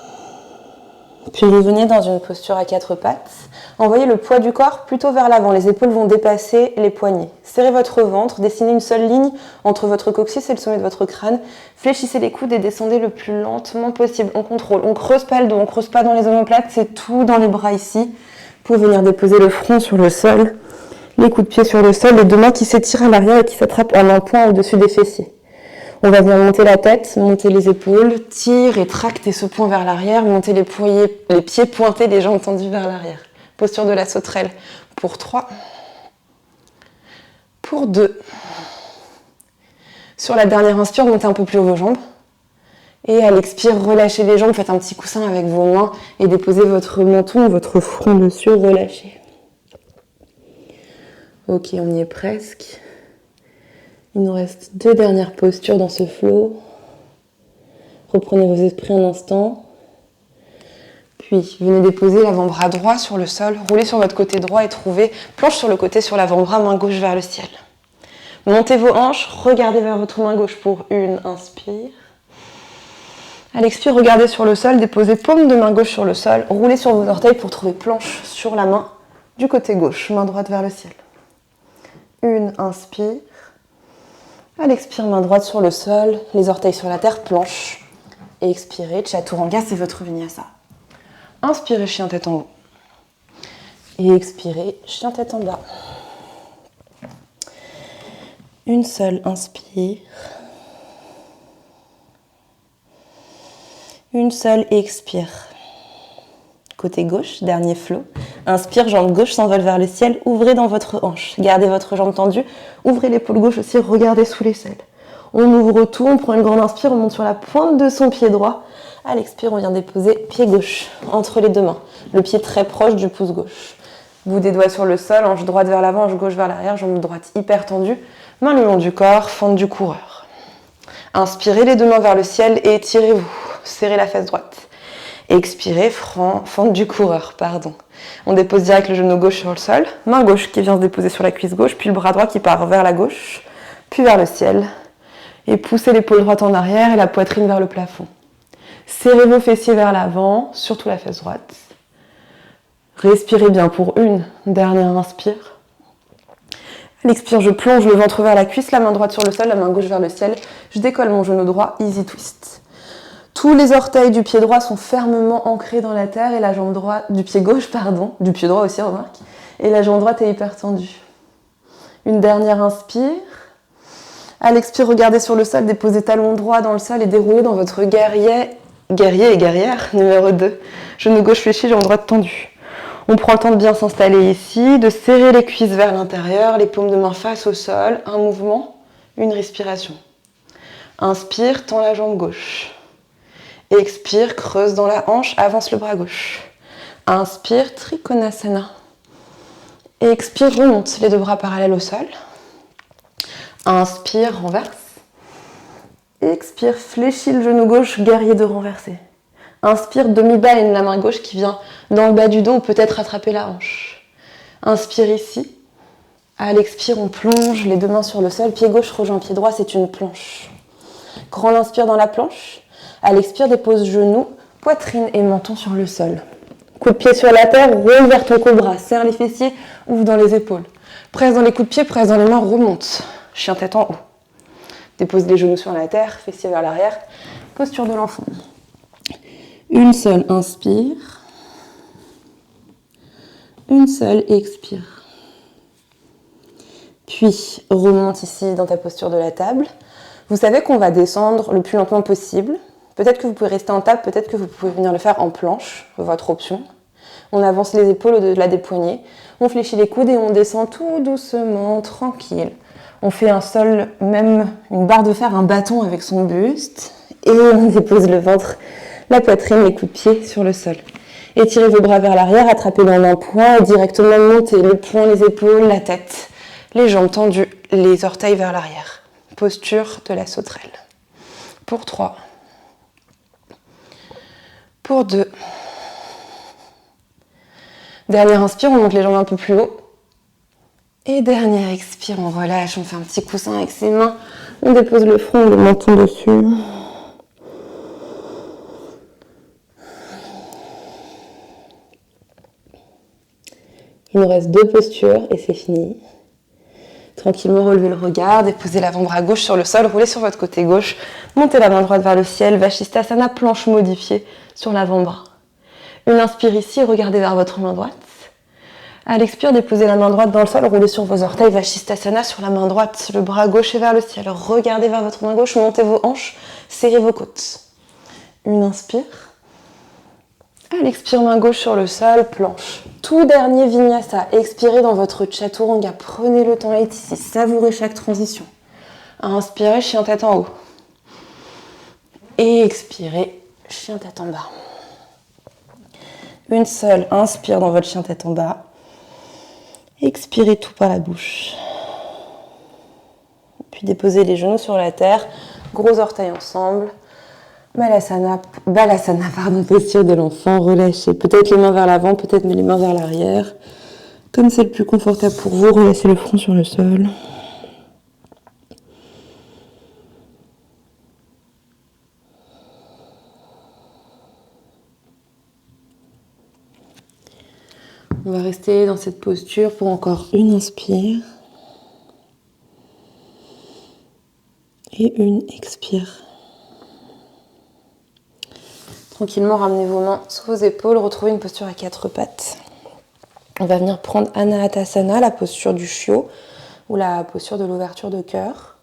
Puis revenez dans une posture à quatre pattes. Envoyez le poids du corps plutôt vers l'avant. Les épaules vont dépasser les poignets. Serrez votre ventre, dessinez une seule ligne entre votre coccyx et le sommet de votre crâne. Fléchissez les coudes et descendez le plus lentement possible. On contrôle. On creuse pas le dos, on creuse pas dans les omoplates, c'est tout dans les bras ici. Pour venir déposer le front sur le sol, les coups de pied sur le sol, les deux mains qui s'étirent à l'arrière et qui s'attrapent en un point au-dessus des fessiers. On va venir monter la tête, monter les épaules, tire et tracter ce point vers l'arrière, monter les pieds pointés, les jambes tendues vers l'arrière. Posture de la sauterelle pour 3, pour 2. Sur la dernière inspire, montez un peu plus haut vos jambes. Et à l'expire, relâchez les jambes, faites un petit coussin avec vos mains et déposez votre menton, votre front dessus, relâchez. Ok, on y est presque. Il nous reste 2 dernières postures dans ce flow. Reprenez vos esprits un instant. Puis, venez déposer l'avant-bras droit sur le sol, roulez sur votre côté droit et trouvez planche sur le côté sur l'avant-bras, main gauche vers le ciel. Montez vos hanches, regardez vers votre main gauche pour une inspire. À l'expire, regardez sur le sol, déposez paume de main gauche sur le sol, roulez sur vos orteils pour trouver planche sur la main du côté gauche, main droite vers le ciel. Une inspire. À l'expire, main droite sur le sol, les orteils sur la terre, planche. Et expirez, Chaturanga, c'est votre vinyasa. Inspirez, chien tête en haut. Et expirez, chien tête en bas. Une seule inspire. Une seule expire. Côté gauche, dernier flow. Inspire, jambe gauche s'envole vers le ciel. Ouvrez dans votre hanche. Gardez votre jambe tendue. Ouvrez l'épaule gauche aussi. Regardez sous l'aisselle. On ouvre tout. On prend une grande inspire. On monte sur la pointe de son pied droit. À l'expire, on vient déposer pied gauche entre les deux mains. Le pied très proche du pouce gauche. Bout des doigts sur le sol, hanche droite vers l'avant, hanche gauche vers l'arrière, jambe droite hyper tendue, main le long du corps, fente du coureur. Inspirez les deux mains vers le ciel et étirez-vous. Serrez la fesse droite. Expirez, fente du coureur, pardon. On dépose direct le genou gauche sur le sol, main gauche qui vient se déposer sur la cuisse gauche, puis le bras droit qui part vers la gauche, puis vers le ciel. Et poussez l'épaule droite en arrière et la poitrine vers le plafond. Serrez vos fessiers vers l'avant, surtout la fesse droite. Respirez bien pour une dernière inspire. À l'expire, je plonge le ventre vers la cuisse, la main droite sur le sol, la main gauche vers le ciel. Je décolle mon genou droit, easy twist. Tous les orteils du pied droit sont fermement ancrés dans la terre et la jambe droite, du pied gauche, pardon, du pied droit aussi, remarque, et la jambe droite est hyper tendue. Une dernière inspire. À l'expire, regardez sur le sol, déposez talon droit dans le sol et déroulez dans votre guerrier et guerrière, numéro 2. Genou gauche fléchi, jambe droite tendue. On prend le temps de bien s'installer ici, de serrer les cuisses vers l'intérieur, les paumes de main face au sol, un mouvement, une respiration. Inspire, tends la jambe gauche. Expire, creuse dans la hanche, avance le bras gauche. Inspire, Trikonasana. Expire, remonte les deux bras parallèles au sol. Inspire, renverse. Expire, fléchis le genou gauche, guerrier de renversé. Inspire, demi-baleine, la main gauche qui vient dans le bas du dos ou peut-être attraper la hanche. Inspire ici. À l'expire, on plonge les deux mains sur le sol. Pied gauche rejoint pied droit, c'est une planche. Grande inspire dans la planche. À l'expire, dépose genoux, poitrine et menton sur le sol. Coup de pied sur la terre, roule vers ton cobra. Serre les fessiers, ouvre dans les épaules. Presse dans les coups de pied, presse dans les mains, remonte. Chien tête en haut. Dépose les genoux sur la terre, fessiers vers l'arrière. Posture de l'enfant. Une seule inspire. Une seule expire. Puis remonte ici dans ta posture de la table. Vous savez qu'on va descendre le plus lentement possible. Peut-être que vous pouvez rester en table, peut-être que vous pouvez venir le faire en planche, votre option. On avance les épaules au-delà des poignets. On fléchit les coudes et on descend tout doucement, tranquille. On fait un sol, même une barre de fer, un bâton avec son buste. Et on dépose le ventre, la poitrine, les coups de pied sur le sol. Étirez vos bras vers l'arrière, attrapez-les en un point et directement montez le poing, les épaules, la tête, les jambes tendues, les orteils vers l'arrière. Posture de la sauterelle. Pour 3. Pour 2. Dernière inspire, on monte les jambes un peu plus haut. Et dernière expire, on relâche, on fait un petit coussin avec ses mains. On dépose le front, le menton dessus. Il nous reste 2 postures et c'est fini. Tranquillement, relevez le regard, déposez l'avant-bras gauche sur le sol, roulez sur votre côté gauche, montez la main droite vers le ciel, Vashisthasana, planche modifiée sur l'avant-bras. Une inspire ici, regardez vers votre main droite. À l'expire, déposez la main droite dans le sol, roulez sur vos orteils, Vashisthasana sur la main droite, le bras gauche est vers le ciel. Regardez vers votre main gauche, montez vos hanches, serrez vos côtes. Une inspire. À l'expire, main gauche sur le sol, planche. Tout dernier vinyasa, expirez dans votre chaturanga, prenez le temps d'être ici, savourez chaque transition. Inspirez, chien tête en haut. Et expirez, chien tête en bas. Une seule, inspire dans votre chien tête en bas. Expirez tout par la bouche. Puis déposez les genoux sur la terre, gros orteils ensemble. Balasana, posture de l'enfant, relâchez peut-être les mains vers l'avant, peut-être les mains vers l'arrière. Comme c'est le plus confortable pour vous, relâchez le front sur le sol. On va rester dans cette posture pour encore une inspire. Et une expire. Tranquillement, ramenez vos mains sous vos épaules, retrouvez une posture à 4 pattes. On va venir prendre Anahatasana, la posture du chiot, ou la posture de l'ouverture de cœur.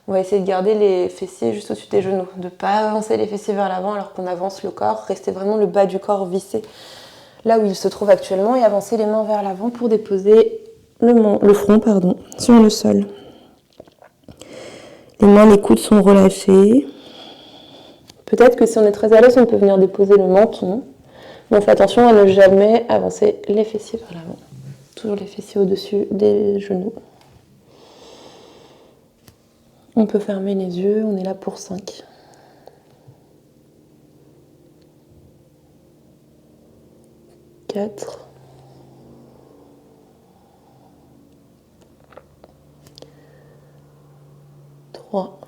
On va essayer de garder les fessiers juste au-dessus des genoux, de ne pas avancer les fessiers vers l'avant alors qu'on avance le corps. Restez vraiment le bas du corps vissé là où il se trouve actuellement et avancez les mains vers l'avant pour déposer le front sur le sol. Les mains, les coudes sont relâchés. Peut-être que si on est très à l'aise, on peut venir déposer le menton. Mais on fait attention à ne jamais avancer les fessiers vers l'avant. toujours les fessiers au-dessus des genoux. On peut fermer les yeux, on est là pour 5. 4. 3.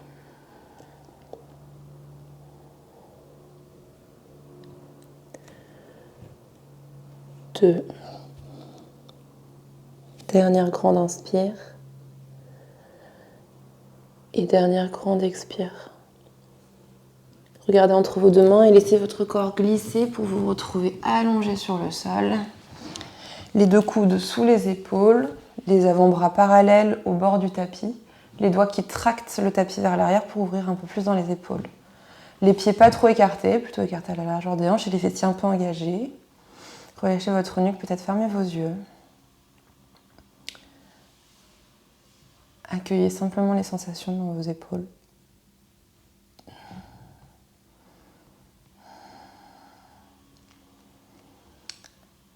2. Dernière grande inspire. Et dernière grande expire. Regardez entre vos deux mains et laissez votre corps glisser pour vous retrouver allongé sur le sol. Les deux coudes sous les épaules, les avant-bras parallèles au bord du tapis, les doigts qui tractent le tapis vers l'arrière pour ouvrir un peu plus dans les épaules. Les pieds pas trop écartés, plutôt écartés à la largeur des hanches et les fessiers un peu engagés. Relâchez votre nuque, peut-être fermez vos yeux. Accueillez simplement les sensations dans vos épaules.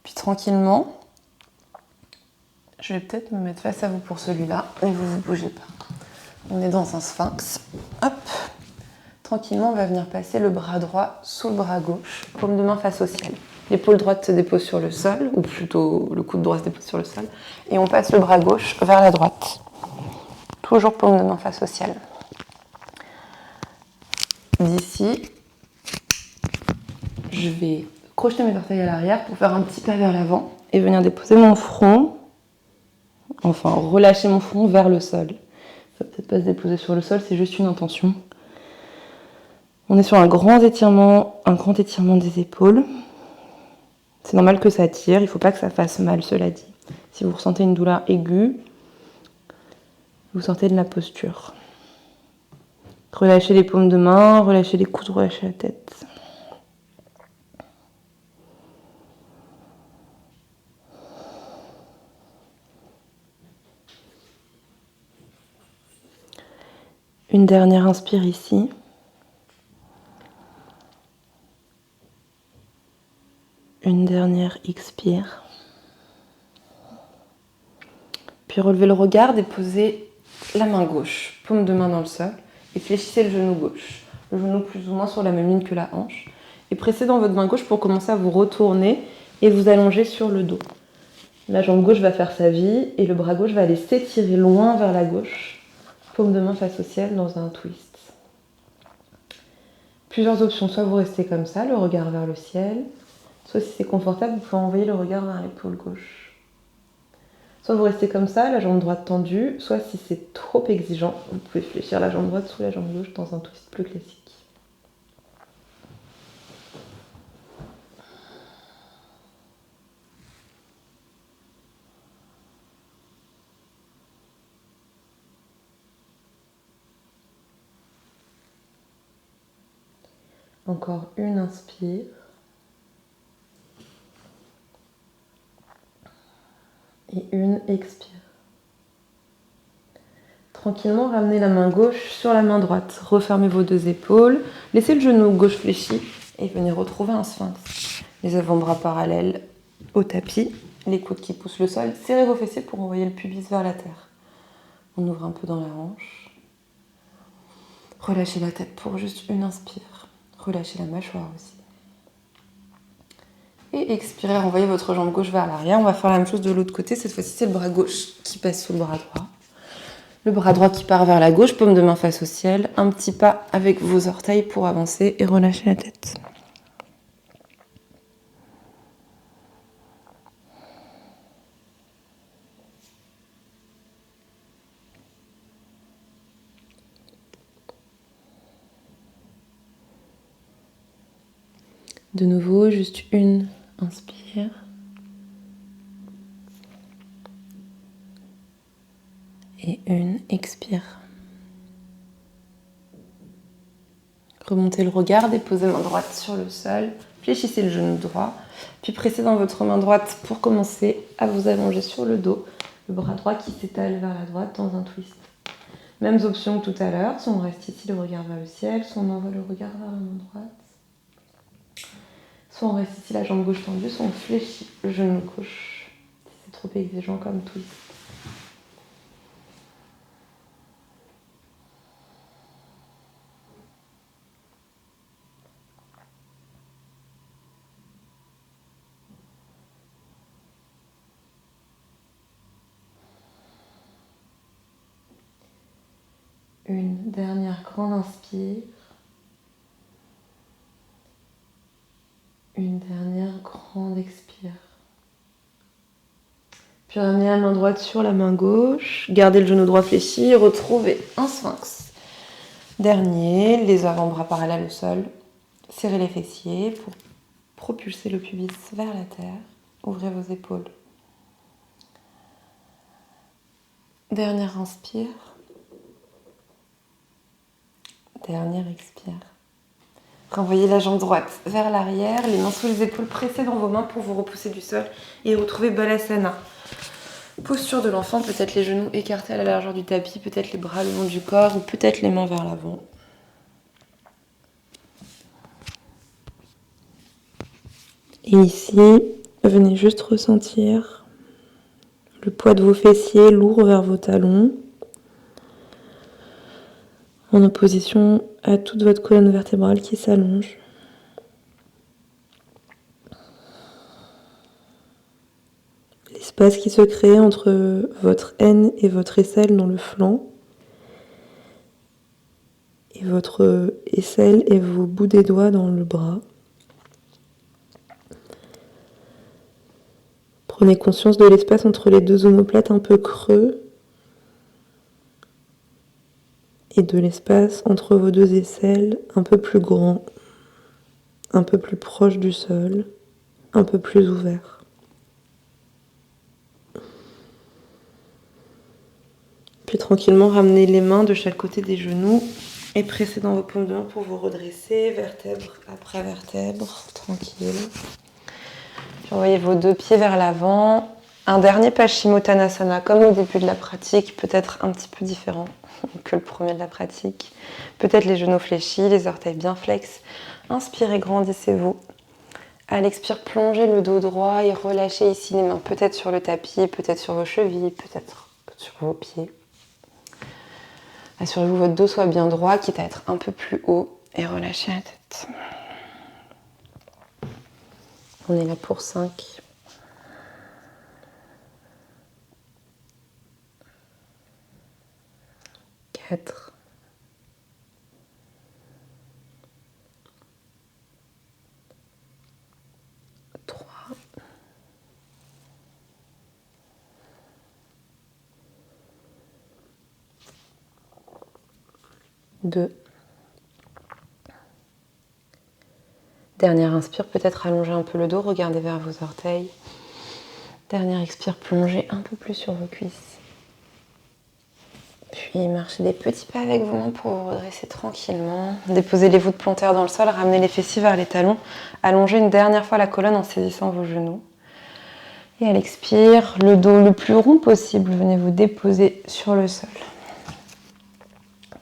Puis tranquillement, je vais peut-être me mettre face à vous pour celui-là, et vous ne bougez pas. On est dans un sphinx. Hop. Tranquillement, on va venir passer le bras droit sous le bras gauche, paume de main face au ciel. L'épaule droite se dépose sur le sol, ou plutôt le coude droit se dépose sur le sol, et on passe le bras gauche vers la droite. Toujours paume de main face au ciel. D'ici, je vais crocheter mes orteils à l'arrière pour faire un petit pas vers l'avant et venir déposer mon front, enfin relâcher mon front vers le sol. Ça va peut-être pas se déposer sur le sol, c'est juste une intention. On est sur un grand étirement des épaules. C'est normal que ça tire, il ne faut pas que ça fasse mal, cela dit. Si vous ressentez une douleur aiguë, vous sortez de la posture. Relâchez les paumes de main, relâchez les coudes, relâchez la tête. Une dernière inspire ici. Une dernière expire. Puis relevez le regard, déposez la main gauche, paume de main dans le sol, et fléchissez le genou gauche. Le genou plus ou moins sur la même ligne que la hanche. Et pressez dans votre main gauche pour commencer à vous retourner et vous allonger sur le dos. La jambe gauche va faire sa vie et le bras gauche va aller s'étirer loin vers la gauche. Paume de main face au ciel dans un twist. Plusieurs options, soit vous restez comme ça, le regard vers le ciel, soit si c'est confortable, vous pouvez envoyer le regard vers l'épaule gauche. Soit vous restez comme ça, la jambe droite tendue, soit si c'est trop exigeant, vous pouvez fléchir la jambe droite sous la jambe gauche dans un twist plus classique. Encore une inspire. Et une expire. Tranquillement, ramenez la main gauche sur la main droite. Refermez vos deux épaules. Laissez le genou gauche fléchi et venez retrouver un sphinx. Les avant-bras parallèles au tapis. Les coudes qui poussent le sol. Serrez vos fessiers pour envoyer le pubis vers la terre. On ouvre un peu dans la hanche. Relâchez la tête pour juste une inspire. Relâchez la mâchoire aussi. Et expirez, renvoyez votre jambe gauche vers l'arrière. On va faire la même chose de l'autre côté. Cette fois-ci, c'est le bras gauche qui passe sous le bras droit. Le bras droit qui part vers la gauche, paume de main face au ciel. Un petit pas avec vos orteils pour avancer et relâcher la tête. De nouveau, juste une inspire. Et une expire. Remontez le regard, déposez main droite sur le sol, fléchissez le genou droit, puis pressez dans votre main droite pour commencer à vous allonger sur le dos, le bras droit qui s'étale vers la droite dans un twist. Mêmes options que tout à l'heure, soit on reste ici le regard vers le ciel, soit on envoie le regard vers la main droite. Soit on reste ici la jambe gauche tendue, soit on fléchit le genou gauche. c'est trop exigeant comme twist. Une dernière grande inspire. Une dernière grande expire. Puis ramenez la main droite sur la main gauche. Gardez le genou droit fléchi. Retrouvez un sphinx. Dernier, les avant-bras parallèles au sol. Serrez les fessiers pour propulser le pubis vers la terre. Ouvrez vos épaules. Dernière inspire. Dernière expire. Renvoyez la jambe droite vers l'arrière, les mains sous les épaules pressées dans vos mains pour vous repousser du sol et retrouver Balasana. Posture de l'enfant, peut-être les genoux écartés à la largeur du tapis, peut-être les bras le long du corps ou peut-être les mains vers l'avant. Et ici, venez juste ressentir le poids de vos fessiers lourds vers vos talons, en opposition à toute votre colonne vertébrale qui s'allonge. L'espace qui se crée entre votre aine et votre aisselle dans le flanc, et votre aisselle et vos bouts des doigts dans le bras. Prenez conscience de l'espace entre les deux omoplates un peu creux et de l'espace entre vos deux aisselles un peu plus grand, un peu plus proche du sol, un peu plus ouvert. Puis tranquillement ramenez les mains de chaque côté des genoux et pressez dans vos paumes de main pour vous redresser, vertèbre après vertèbre, tranquille. Puis envoyez vos deux pieds vers l'avant. Un dernier Paschimottanasana, comme au début de la pratique, peut-être un petit peu différent que le premier de la pratique. Peut-être les genoux fléchis, les orteils bien flex. Inspirez, grandissez-vous. À l'expire, plongez le dos droit et relâchez ici les mains, peut-être sur le tapis, peut-être sur vos chevilles, peut-être sur vos pieds. Assurez-vous que votre dos soit bien droit, quitte à être un peu plus haut, et relâchez la tête. On est là pour 5. 4. 3. 2. Dernière inspire, peut-être allonger un peu le dos, regardez vers vos orteils. Dernière expire, plongez un peu plus sur vos cuisses. Puis marchez des petits pas avec vos mains pour vous redresser tranquillement. Déposez les voûtes plantaires dans le sol, ramenez les fessiers vers les talons. Allongez une dernière fois la colonne en saisissant vos genoux. Et à l'expire, le dos le plus rond possible, venez vous déposer sur le sol.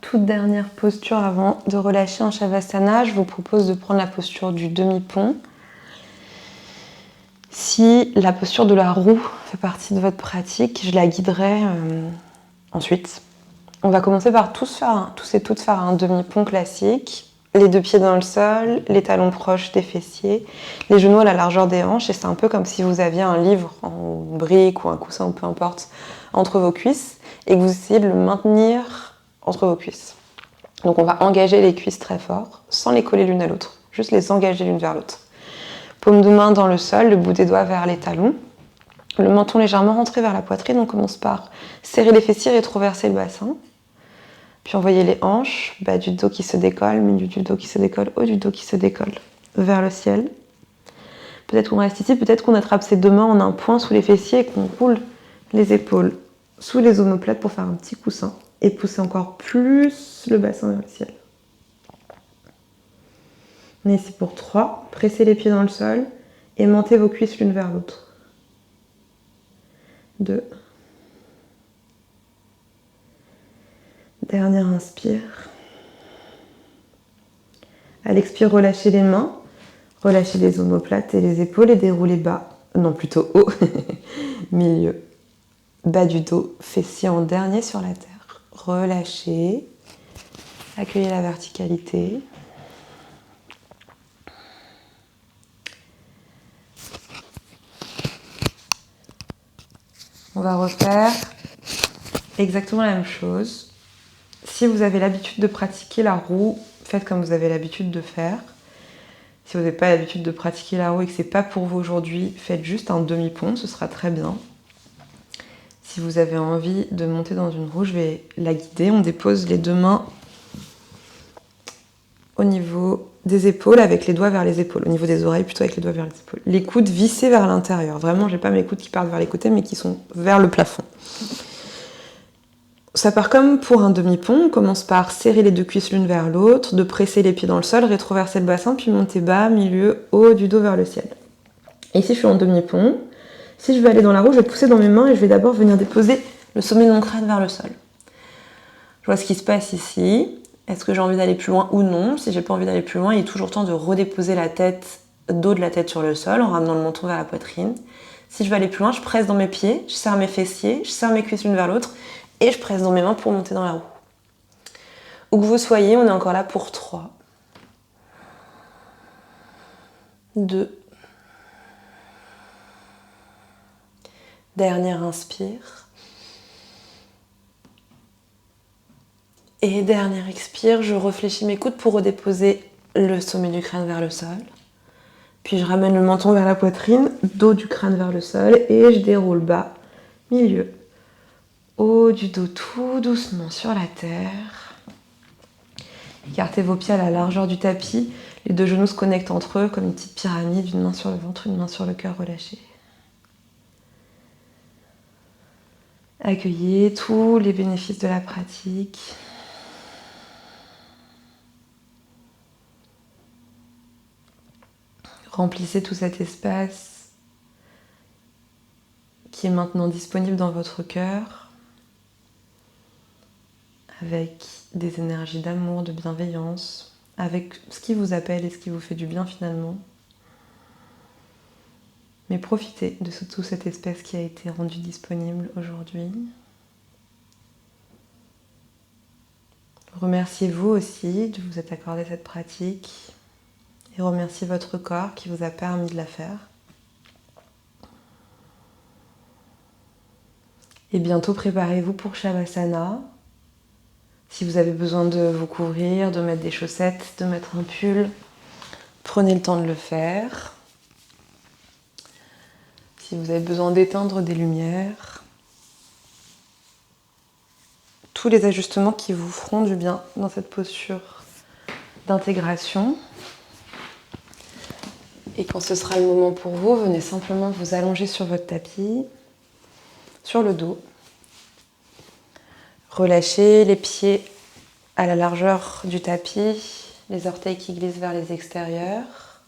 Toute dernière posture avant de relâcher en Shavasana, je vous propose de prendre la posture du demi-pont. Si la posture de la roue fait partie de votre pratique, je la guiderai ensuite. On va commencer par tous et toutes faire un demi-pont classique. Les deux pieds dans le sol, les talons proches des fessiers, les genoux à la largeur des hanches. Et c'est un peu comme si vous aviez un livre en brique ou un coussin ou peu importe entre vos cuisses et que vous essayez de le maintenir entre vos cuisses. Donc on va engager les cuisses très fort, sans les coller l'une à l'autre, juste les engager l'une vers l'autre. Paume de main dans le sol, le bout des doigts vers les talons, le menton légèrement rentré vers la poitrine. On commence par serrer les fessiers, rétroverser le bassin, puis envoyer les hanches, bas du dos qui se décolle, milieu du dos qui se décolle, haut du dos qui se décolle, vers le ciel. Peut-être qu'on reste ici, peut-être qu'on attrape ses deux mains en un point sous les fessiers et qu'on roule les épaules sous les omoplates pour faire un petit coussin. Et poussez encore plus le bassin vers le ciel. On est ici pour 3. Pressez les pieds dans le sol et montez vos cuisses l'une vers l'autre. 2. Dernière inspire. À l'expire, relâchez les mains, relâchez les omoplates et les épaules et déroulez bas. non plutôt haut, milieu, bas du dos, fessier en dernier sur la terre. Relâchez, accueillez la verticalité. On va refaire exactement la même chose. Si vous avez l'habitude de pratiquer la roue, faites comme vous avez l'habitude de faire. Si vous n'avez pas l'habitude de pratiquer la roue et que c'est pas pour vous aujourd'hui, faites juste un demi-pont, ce sera très bien. Si vous avez envie de monter dans une roue, je vais la guider. On dépose les deux mains au niveau des épaules avec les doigts vers les épaules. Au niveau des oreilles, plutôt avec les doigts vers les épaules. Les coudes vissés vers l'intérieur. Vraiment, j'ai pas mes coudes qui partent vers les côtés, mais qui sont vers le plafond. Ça part comme pour un demi-pont. On commence par serrer les deux cuisses l'une vers l'autre, de presser les pieds dans le sol, rétroverser le bassin, puis monter bas, milieu, haut, du dos vers le ciel. Et ici, je suis en demi-pont. Si je veux aller dans la roue, je vais pousser dans mes mains et je vais d'abord venir déposer le sommet de mon crâne vers le sol. Je vois ce qui se passe ici. Est-ce que j'ai envie d'aller plus loin ou non? Si j'ai pas envie d'aller plus loin, il est toujours temps de redéposer la tête, dos de la tête sur le sol en ramenant le menton vers la poitrine. Si je veux aller plus loin, je presse dans mes pieds, je serre mes fessiers, je serre mes cuisses l'une vers l'autre et je presse dans mes mains pour monter dans la roue. Où que vous soyez, on est encore là pour 3, 2. Dernière inspire. Et dernière expire, je réfléchis mes coudes pour redéposer le sommet du crâne vers le sol. Puis je ramène le menton vers la poitrine, dos du crâne vers le sol et je déroule bas, milieu, haut du dos tout doucement sur la terre. Écartez vos pieds à la largeur du tapis, les deux genoux se connectent entre eux comme une petite pyramide, une main sur le ventre, une main sur le cœur relâché. Accueillez tous les bénéfices de la pratique. Remplissez tout cet espace qui est maintenant disponible dans votre cœur avec des énergies d'amour, de bienveillance, avec ce qui vous appelle et ce qui vous fait du bien finalement. Mais profitez de tout cet espace qui a été rendu disponible aujourd'hui. Remerciez-vous aussi de vous être accordé cette pratique et remerciez votre corps qui vous a permis de la faire. Et bientôt, préparez-vous pour Shavasana. Si vous avez besoin de vous couvrir, de mettre des chaussettes, de mettre un pull, prenez le temps de le faire. Si vous avez besoin d'éteindre des lumières, tous les ajustements qui vous feront du bien dans cette posture d'intégration. Et quand ce sera le moment pour vous, venez simplement vous allonger sur votre tapis, sur le dos. Relâchez les pieds à la largeur du tapis, les orteils qui glissent vers les extérieurs.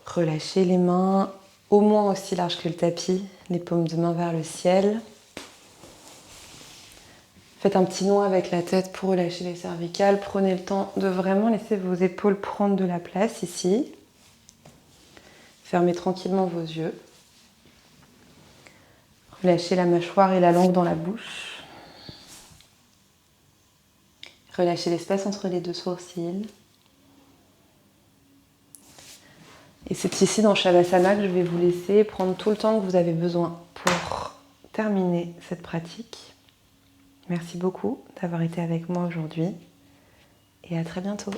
Relâchez les mains au moins aussi larges que le tapis, les paumes de main vers le ciel. Faites un petit nod avec la tête pour relâcher les cervicales. Prenez le temps de vraiment laisser vos épaules prendre de la place ici. Fermez tranquillement vos yeux. Relâchez la mâchoire et la langue dans la bouche. Relâchez l'espace entre les deux sourcils. Et c'est ici dans Shavasana que je vais vous laisser prendre tout le temps que vous avez besoin pour terminer cette pratique. Merci beaucoup d'avoir été avec moi aujourd'hui et à très bientôt.